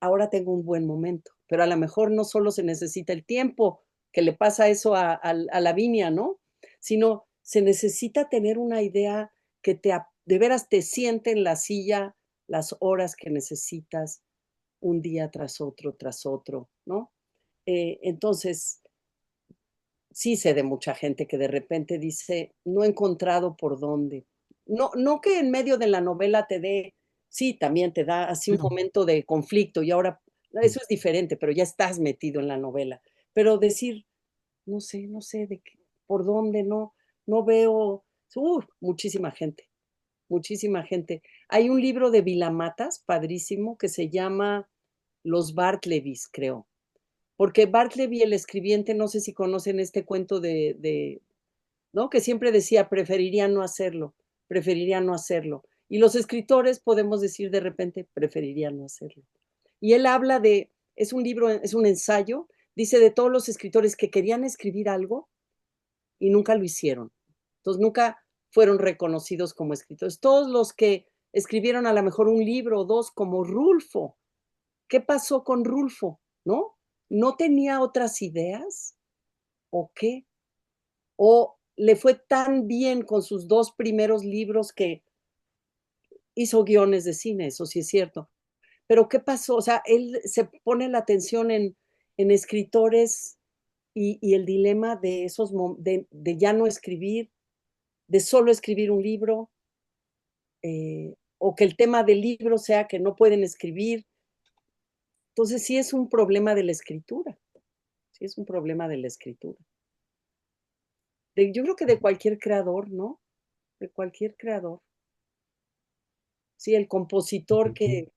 ahora tengo un buen momento, pero a lo mejor no solo se necesita el tiempo, que le pasa eso a Lavinia, ¿no? Sino se necesita tener una idea que de veras te siente en la silla las horas que necesitas un día tras otro, ¿no? Entonces, sí sé de mucha gente que de repente dice, no he encontrado por dónde. No, no que en medio de la novela te dé, sí, también te da así un Sí, momento de conflicto y ahora eso es diferente, pero ya estás metido en la novela. Pero decir, no sé por dónde, no veo, muchísima gente, muchísima gente. Hay un libro de Vilamatas, padrísimo, que se llama Los Bartlebys, creo. Porque Bartleby, el escribiente, no sé si conocen este cuento ¿no? Que siempre decía, preferiría no hacerlo. Y los escritores podemos decir de repente, preferiría no hacerlo. Y él habla es un libro, es un ensayo, dice de todos los escritores que querían escribir algo y nunca lo hicieron. Entonces nunca fueron reconocidos como escritores. Todos los que escribieron a lo mejor un libro o dos, como Rulfo. ¿Qué pasó con Rulfo? ¿No? ¿No tenía otras ideas? ¿O qué? ¿O le fue tan bien con sus dos primeros libros que hizo guiones de cine? Eso sí es cierto. Pero ¿qué pasó? O sea, él se pone la atención en escritores y el dilema de de ya no escribir, de solo escribir un libro, o que el tema del libro sea que no pueden escribir. Entonces sí es un problema de la escritura, sí es un problema de la escritura. Yo creo que de cualquier creador, ¿no? De cualquier creador. Sí, el compositor sí.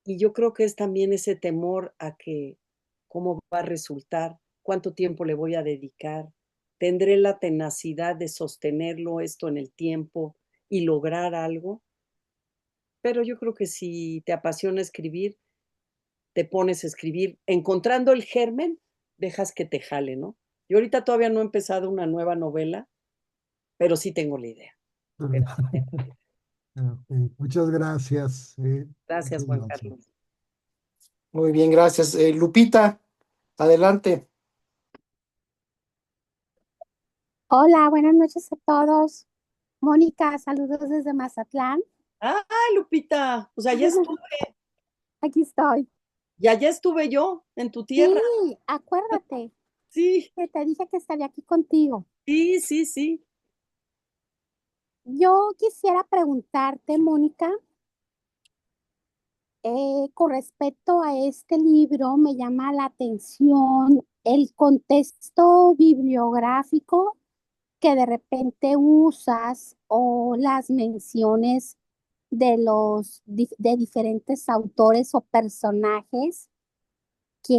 y yo creo que es también ese temor a que cómo va a resultar, cuánto tiempo le voy a dedicar, tendré la tenacidad de sostenerlo esto en el tiempo y lograr algo. Pero yo creo que si te apasiona escribir, te pones a escribir, encontrando el germen, dejas que te jale, ¿no? Yo ahorita todavía no he empezado una nueva novela, pero sí tengo la idea. Pero sí tengo la idea. Ok, muchas gracias. Gracias, Buenas Juan noches. Carlos. Muy bien, gracias. Lupita, adelante. Hola, buenas noches a todos. Mónica, saludos desde Mazatlán. ¡Ay, Lupita! Pues allá estuve, Aquí estoy. y allá estuve yo, en tu tierra. Sí, acuérdate Sí, que te dije que estaría aquí contigo. sí, sí, sí. Yo quisiera preguntarte, Mónica, con respecto a este libro, me llama la atención el contexto bibliográfico que de repente usas o las menciones de diferentes autores o personajes que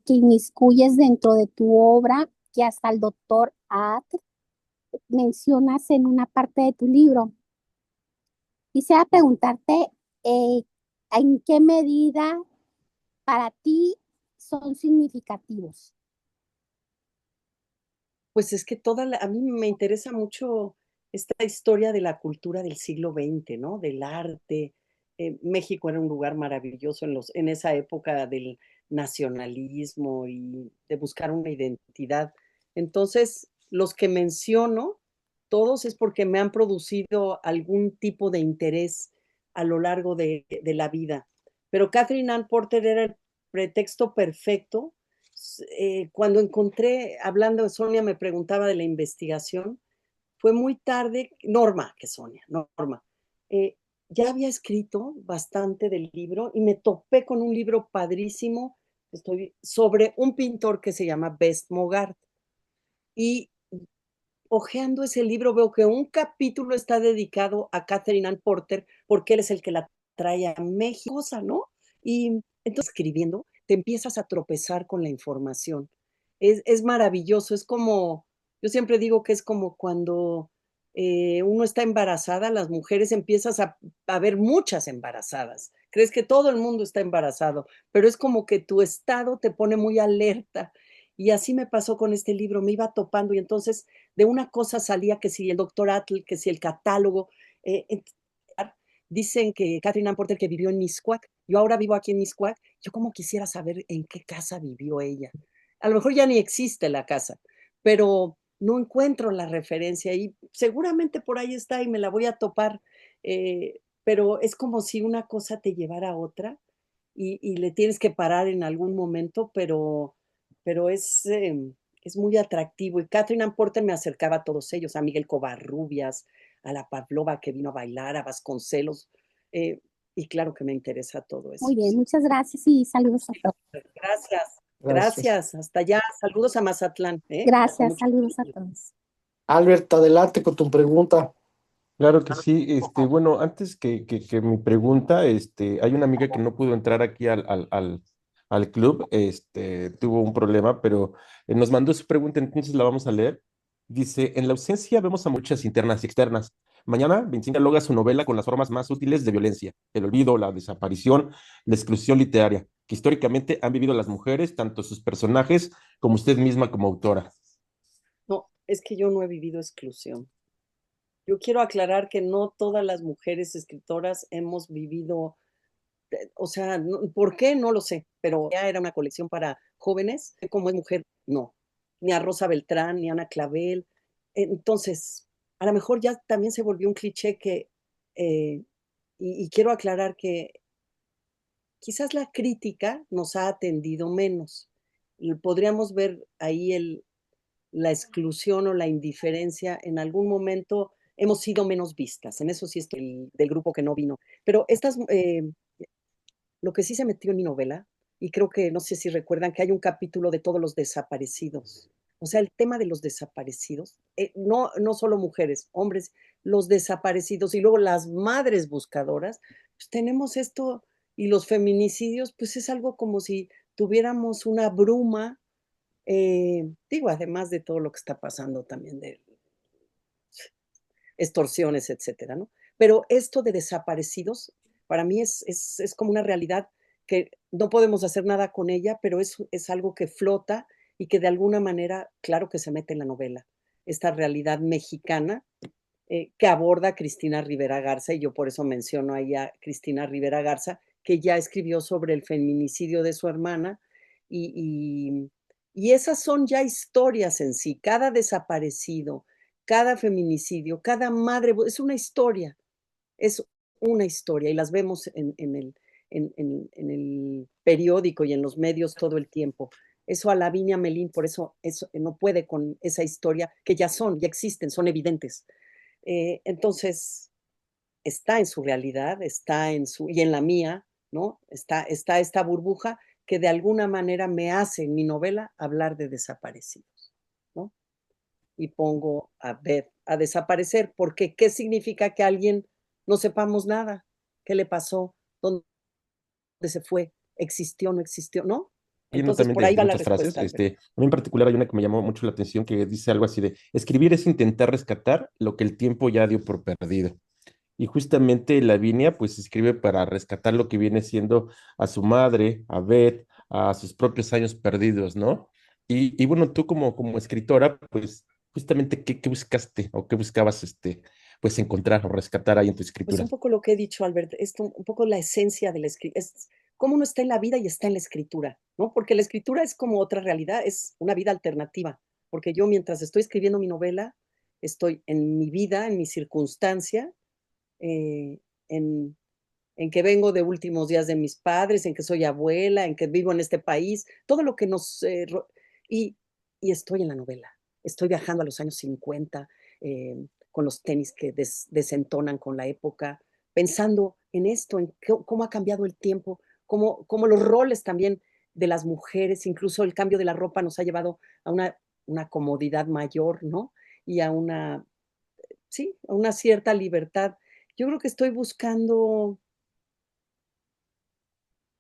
inmiscuyes dentro de tu obra, que hasta el doctor Ad mencionas en una parte de tu libro. Quisiera preguntarte eh, en qué medida para ti son significativos. Pues es que a mí me interesa mucho esta historia de la cultura del siglo XX, ¿no? Del arte. México era un lugar maravilloso en esa época del nacionalismo y de buscar una identidad. Entonces, los que menciono, todos es porque me han producido algún tipo de interés a lo largo de la vida. Pero Catherine Ann Porter era el pretexto perfecto cuando encontré, hablando, Sonia me preguntaba de la investigación, fue muy tarde, Norma, que Sonia, Norma, eh, ya había escrito bastante del libro y me topé con un libro padrísimo sobre un pintor que se llama Best Mogart. Y hojeando ese libro veo que un capítulo está dedicado a Catherine Ann Porter porque él es el que la trae a México, ¿no? Y entonces escribiendo te empiezas a tropezar con la información. Es maravilloso, es como, yo siempre digo que es como cuando uno está embarazada, las mujeres empiezas a ver muchas embarazadas. Crees que todo el mundo está embarazado, pero es como que tu estado te pone muy alerta. Y así me pasó con este libro, me iba topando y entonces de una cosa salía que si el doctor Atl, que si el catálogo. eh, Dicen que Catherine Ann Porter que vivió en Miscuac, yo ahora vivo aquí en Miscuac, yo como quisiera saber en qué casa vivió ella. A lo mejor ya ni existe la casa, pero no encuentro la referencia y seguramente por ahí está y me la voy a topar, pero es como si una cosa te llevara a otra y le tienes que parar en algún momento, pero es muy atractivo. Y Catherine Ann Porter me acercaba a todos ellos, a Miguel Covarrubias, a la Pavlova que vino a bailar, a Vasconcelos, eh, y claro que me interesa todo eso. Muy bien, Sí. muchas gracias y saludos a todos. Gracias, Gracias. gracias. Hasta allá. Saludos a Mazatlán. Con Gracias, mucho saludos a cariño. todos. Albert, adelante con tu pregunta. Claro que sí. Bueno, antes que mi pregunta, hay una amiga que no pudo entrar aquí al club, tuvo un problema, pero nos mandó su pregunta, entonces la vamos a leer. Dice, en la ausencia vemos a muchas internas y externas. Mañana, 25 dialoga su novela con las formas más útiles de violencia, el olvido, la desaparición, la exclusión literaria, que históricamente han vivido las mujeres, tanto sus personajes como usted misma como autora. No, es que yo no he vivido exclusión. Yo quiero aclarar que no todas las mujeres escritoras hemos vivido, o sea, ¿por qué? No lo sé, pero ya era una colección para jóvenes. Como es mujer, no. Ni a Rosa Beltrán, ni a Ana Clavel. Entonces, a lo mejor ya también se volvió un cliché que, y quiero aclarar que quizás la crítica nos ha atendido menos. Y podríamos ver ahí la exclusión o la indiferencia. En algún momento hemos sido menos vistas. En eso sí estoy del grupo que no vino. Pero lo que sí se metió en mi novela, y creo que no sé si recuerdan que hay un capítulo de todos los desaparecidos. O sea, el tema de los desaparecidos, no solo mujeres, hombres, los desaparecidos y luego las madres buscadoras, pues tenemos esto y los feminicidios, pues es algo como si tuviéramos una bruma, digo, además de todo lo que está pasando también de extorsiones, etcétera, ¿no? Pero esto de desaparecidos, para mí es como una realidad que no podemos hacer nada con ella, pero es algo que flota y que de alguna manera, claro que se mete en la novela. Esta realidad mexicana que aborda Cristina Rivera Garza, y yo por eso menciono ahí a Cristina Rivera Garza, que ya escribió sobre el feminicidio de su hermana, y, y esas son ya historias en sí, cada desaparecido, cada feminicidio, cada madre, es una historia, y las vemos en el periódico y en los medios todo el tiempo. Eso a Lavinia Melín, por eso no puede con esa historia, que ya existen, son evidentes. Entonces, está en su realidad, y en la mía, ¿no? Está esta burbuja que de alguna manera me hace en mi novela hablar de desaparecidos, ¿no? Y pongo a ver, a desaparecer, porque ¿qué significa que alguien no sepamos nada? ¿Qué le pasó? ¿Dónde se fue? ¿Existió? ¿No existió? ¿No? Lleno Entonces, también por ahí de va la muchas frases. respuesta, Albert. A mí en particular hay una que me llamó mucho la atención que dice algo así de, escribir es intentar rescatar lo que el tiempo ya dio por perdido. Y justamente Lavinia pues escribe para rescatar lo que viene siendo a su madre, a Beth, a sus propios años perdidos, ¿no? Y bueno, tú como escritora, pues justamente ¿qué buscaste o qué buscabas pues encontrar o rescatar ahí en tu Pues escritura? un poco lo que he dicho, Albert, un poco la esencia de la escritura, es cómo uno está en la vida y está en la escritura, ¿no? Porque la escritura es como otra realidad, es una vida alternativa, porque yo mientras estoy escribiendo mi novela, estoy en mi vida, en mi circunstancia, eh, en, en que vengo de últimos días de mis padres, en que soy abuela, en que vivo en este país, todo lo que y, y estoy en la novela, estoy viajando a los años 50, con los tenis que desentonan con la época, pensando en esto, en cómo ha cambiado el tiempo, cómo los roles también de las mujeres, incluso el cambio de la ropa nos ha llevado a una comodidad mayor, ¿no? Y sí, a una cierta libertad. Yo creo que estoy buscando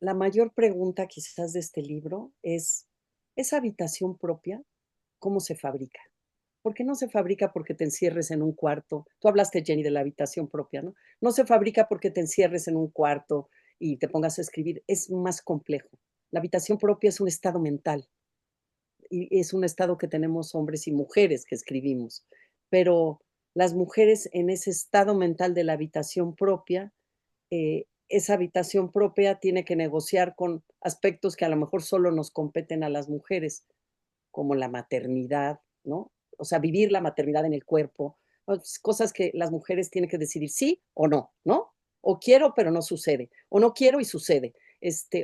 la mayor pregunta quizás de este libro es, ¿esa habitación propia cómo se fabrica? porque no se fabrica porque te encierres en un cuarto. Tú hablaste, Jenny, de la habitación propia, ¿no? No se fabrica porque te encierres en un cuarto y te pongas a escribir. Es más complejo. La habitación propia es un estado mental y es un estado que tenemos hombres y mujeres que escribimos. Pero las mujeres en ese estado mental de la habitación propia, esa habitación propia tiene que negociar con aspectos que a lo mejor solo nos competen a las mujeres, como la maternidad, ¿no? O sea, vivir la maternidad en el cuerpo, cosas que las mujeres tienen que decidir sí o no, ¿no? O quiero, pero no sucede, o no quiero y sucede,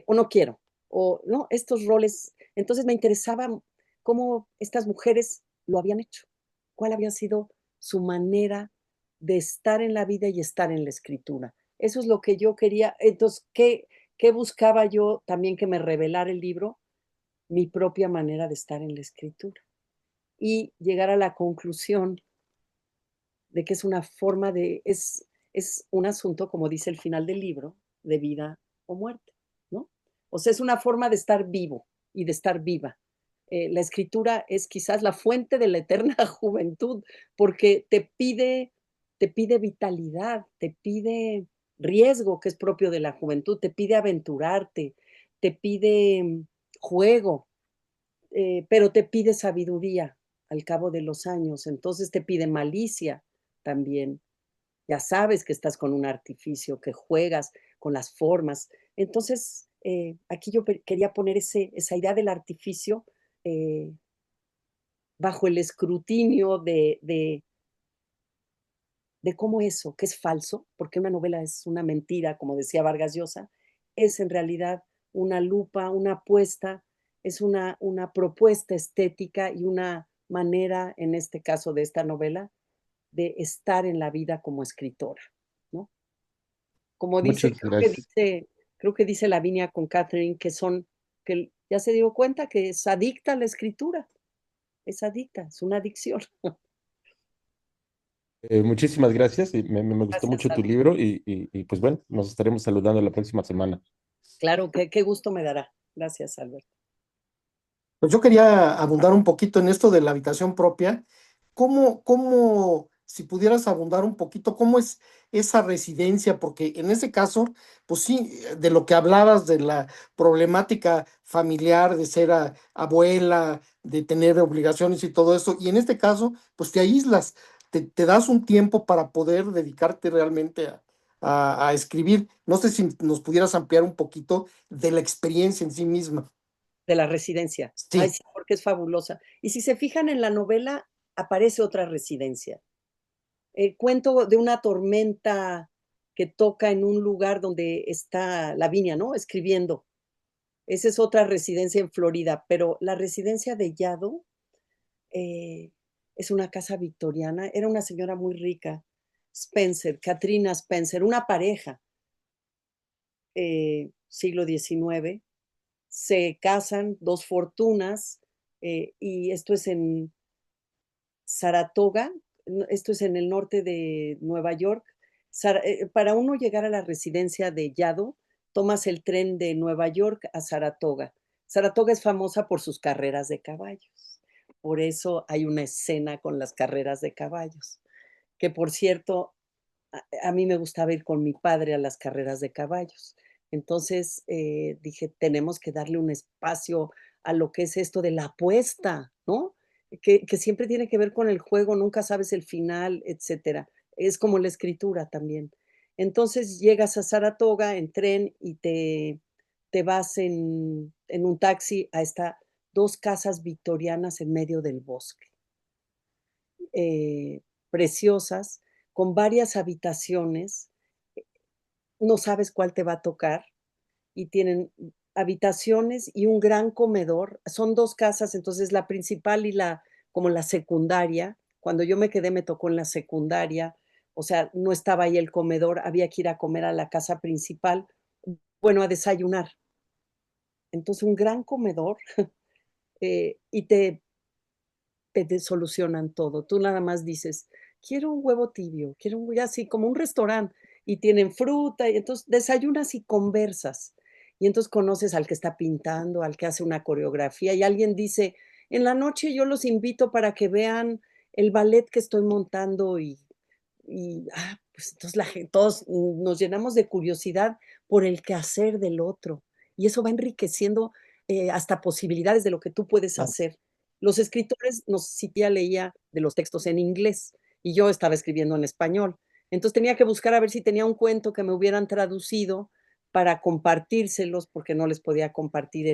o no quiero, o no, estos roles. Entonces me interesaba cómo estas mujeres lo habían hecho, cuál había sido su manera de estar en la vida y estar en la escritura. Eso es lo que yo quería. Entonces, ¿qué buscaba yo también que me revelara el libro? Mi propia manera de estar en la escritura y llegar a la conclusión de que es una forma de, es un asunto, como dice el final del libro, de vida o muerte, ¿no? O sea, es una forma de estar vivo y de estar viva. La escritura es quizás la fuente de la eterna juventud, porque te pide vitalidad, te pide riesgo, que es propio de la juventud, te pide aventurarte, te pide juego, pero te pide sabiduría al cabo de los años, entonces te pide malicia también. Ya sabes que estás con un artificio, que juegas con las formas. Entonces, aquí yo quería poner esa idea del artificio eh, bajo el escrutinio de cómo eso, que es falso, porque una novela es una mentira, como decía Vargas Llosa, es en realidad una lupa, una apuesta, es una propuesta estética y una manera, en este caso de esta novela, de estar en la vida como escritora, ¿no? Como dice, Muchas gracias. creo que dice Lavinia con Catherine, que ya se dio cuenta que es adicta a la escritura, es adicta, es una adicción. Muchísimas gracias y me gustó Gracias, mucho tu Albert. libro y pues bueno, nos estaremos saludando la próxima semana. Claro, qué gusto me dará. Gracias, Albert. Pues yo quería abundar un poquito en esto de la habitación propia. Si pudieras abundar un poquito, cómo es esa residencia? Porque en ese caso, pues sí, de lo que hablabas de la problemática familiar, de ser abuela, de tener obligaciones y todo eso, y en este caso, pues te aíslas, te das un tiempo para poder dedicarte realmente a escribir. No sé si nos pudieras ampliar un poquito de la experiencia en sí misma. De la residencia. Ay, Sí. sí, porque es fabulosa. Y si se fijan en la novela, aparece otra residencia. El cuento de una tormenta que toca en un lugar donde está Lavinia, ¿no? Escribiendo. Esa es otra residencia en Florida, pero la residencia de Yado es una casa victoriana. Era una señora muy rica, Spencer, Katrina Spencer, una pareja, siglo XIX. Se casan, dos fortunas, y esto es en Saratoga, esto es en el norte de Nueva York. Para uno llegar a la residencia de Yado, tomas el tren de Nueva York a Saratoga. Saratoga es famosa por sus carreras de caballos. Por eso hay una escena con las carreras de caballos. Que por cierto, a mí me gustaba ir con mi padre a las carreras de caballos. Entonces dije, tenemos que darle un espacio a lo que es esto de la apuesta, ¿no? Que siempre tiene que ver con el juego, nunca sabes el final, etcétera. Es como la escritura también. Entonces llegas a Saratoga en tren y te vas en un taxi a estas dos casas victorianas en medio del bosque, preciosas, con varias habitaciones. No sabes cuál te va a tocar y tienen habitaciones y un gran comedor. Son dos casas, entonces la principal y como la secundaria. Cuando yo me quedé me tocó en la secundaria, o sea, no estaba ahí el comedor, había que ir a comer a la casa principal, bueno, a desayunar. Entonces un gran comedor y te solucionan todo. Tú nada más dices, quiero un huevo tibio, quiero un, así como un restaurante, y tienen fruta, y entonces desayunas y conversas. Y entonces conoces al que está pintando, al que hace una coreografía, y alguien dice, en la noche yo los invito para que vean el ballet que estoy montando pues entonces todos nos llenamos de curiosidad por el quehacer del otro y eso va enriqueciendo hasta posibilidades de lo que tú puedes Claro. hacer. Los escritores, si ya leía de los textos en inglés y yo estaba escribiendo en español. Entonces tenía que buscar a ver si tenía un cuento que me hubieran traducido para compartírselos, porque no les podía compartir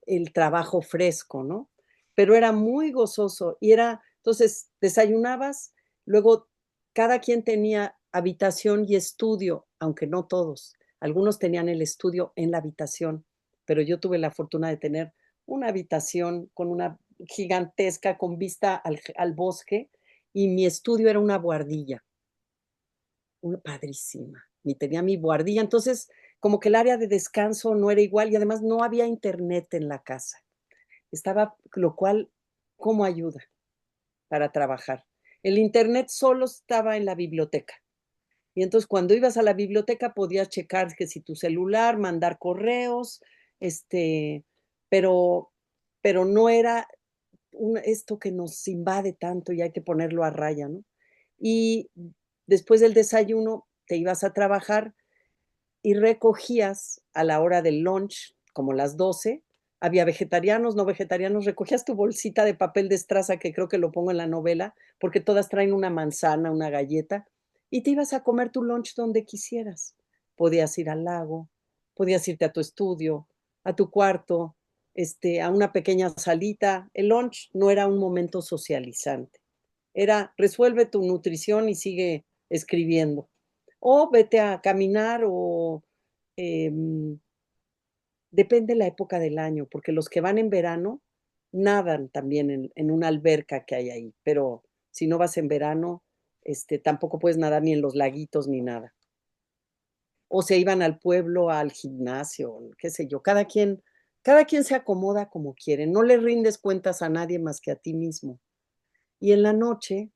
el trabajo fresco, ¿no? Pero era muy gozoso y entonces desayunabas, luego cada quien tenía habitación y estudio, aunque no todos. Algunos tenían el estudio en la habitación, pero yo tuve la fortuna de tener una habitación con una gigantesca con vista al bosque y mi estudio era una buhardilla, una padrísima. Y tenía mi buhardilla, entonces como que el área de descanso no era igual y además no había internet en la casa. Lo cual, ¿cómo ayuda para trabajar? El internet solo estaba en la biblioteca. Y entonces cuando ibas a la biblioteca podías checar que si tu celular, mandar correos, pero, pero no era esto que nos invade tanto y hay que ponerlo a raya, ¿no? Y después del desayuno te ibas a trabajar y recogías a la hora del lunch, como las 12, había vegetarianos, no vegetarianos, recogías tu bolsita de papel de estraza, que creo que lo pongo en la novela, porque todas traen una manzana, una galleta, y te ibas a comer tu lunch donde quisieras. Podías ir al lago, podías irte a tu estudio, a tu cuarto, a una pequeña salita. El lunch no era un momento socializante, era resuelve tu nutrición y sigue escribiendo. O vete a caminar depende la época del año, porque los que van en verano nadan también en una alberca que hay ahí, pero si no vas en verano, tampoco puedes nadar ni en los laguitos ni nada. O se iban al pueblo, al gimnasio, qué sé yo, cada quien se acomoda como quiere, no le rindes cuentas a nadie más que a ti mismo. Y en la noche,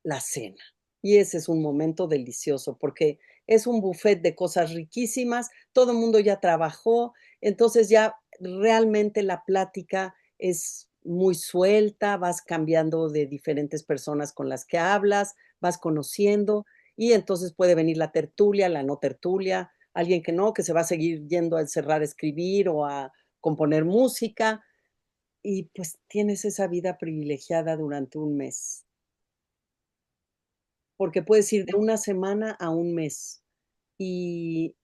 la cena. Y ese es un momento delicioso porque es un buffet de cosas riquísimas, todo el mundo ya trabajó, entonces ya realmente la plática es muy suelta, vas cambiando de diferentes personas con las que hablas, vas conociendo y entonces puede venir la tertulia, la no tertulia, alguien que no, que se va a seguir yendo a encerrar a escribir o a componer música y pues tienes esa vida privilegiada durante un mes. Porque puedes ir de una semana a un mes. Y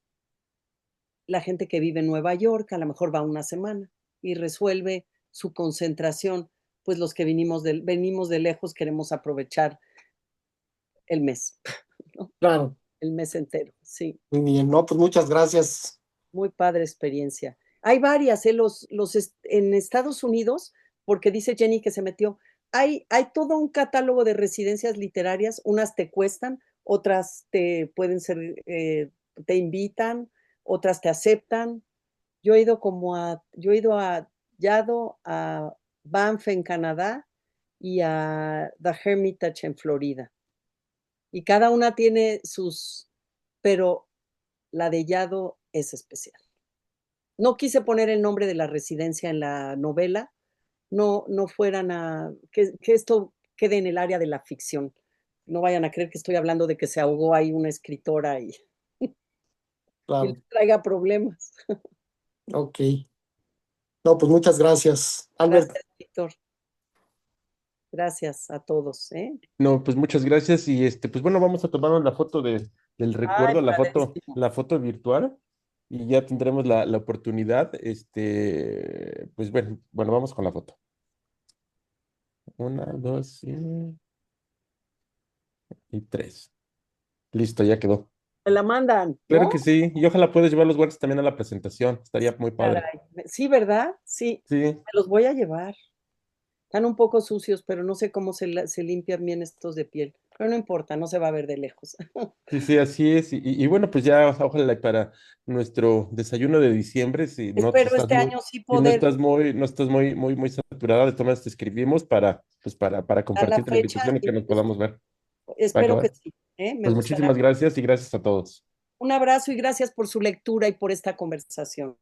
la gente que vive en Nueva York a lo mejor va una semana y resuelve su concentración. Pues los que venimos de lejos queremos aprovechar el mes, ¿no? Claro, El mes entero, sí. muy bien, no, pues muchas gracias. Muy padre experiencia. Hay varias, en Estados Unidos, porque dice Jenny que se metió, hay todo un catálogo de residencias literarias, unas te cuestan, otras te pueden ser, te invitan, otras te aceptan. Yo he ido a Yado, a Banff en Canadá y a The Hermitage en Florida. Y cada una tiene pero la de Yado es especial. No quise poner el nombre de la residencia en la novela, no que esto quede en el área de la ficción. No vayan a creer que estoy hablando de que se ahogó ahí una escritora y Claro, les traiga problemas. ok. No, pues muchas gracias, Albert. Gracias, Víctor. Gracias a todos, ¿eh? No, pues muchas gracias y pues bueno, vamos a tomarnos la foto del Ay, recuerdo, padrísimo. la foto virtual y ya tendremos la oportunidad, pues bueno, vamos con la foto. Una, dos y tres. Listo, ya quedó. Me la mandan, Claro ¿no? que sí, y ojalá puedas llevar los guantes también a la presentación, estaría muy padre. Caray. Sí, ¿verdad? Sí, Sí, me los voy a llevar. Están un poco sucios, pero no sé cómo se limpian bien estos de piel. Pero no importa, no se va a ver de lejos. sí, sí, así es. Y bueno, pues ya ojalá para nuestro desayuno de diciembre, si no te Espero estás este muy, año sí si no poder estás no estás muy saturada, de todas maneras te escribimos para dar la compartirte la fecha invitación y y que nos pues podamos ver. ¿Va a espero que quedar? sí, ¿eh? Me Pues gustará. muchísimas gracias y gracias a todos. Un abrazo y gracias por su lectura y por esta conversación.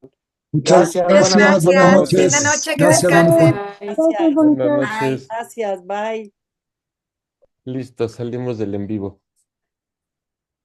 Muchas Gracias, gracias, buenas buenas noches. Gracias. Linda noches. noche, que Gracias, Dani. descansen. Bye. Gracias, Bonita. Buenas Bye. noches. gracias, bye. Listo, salimos del en vivo.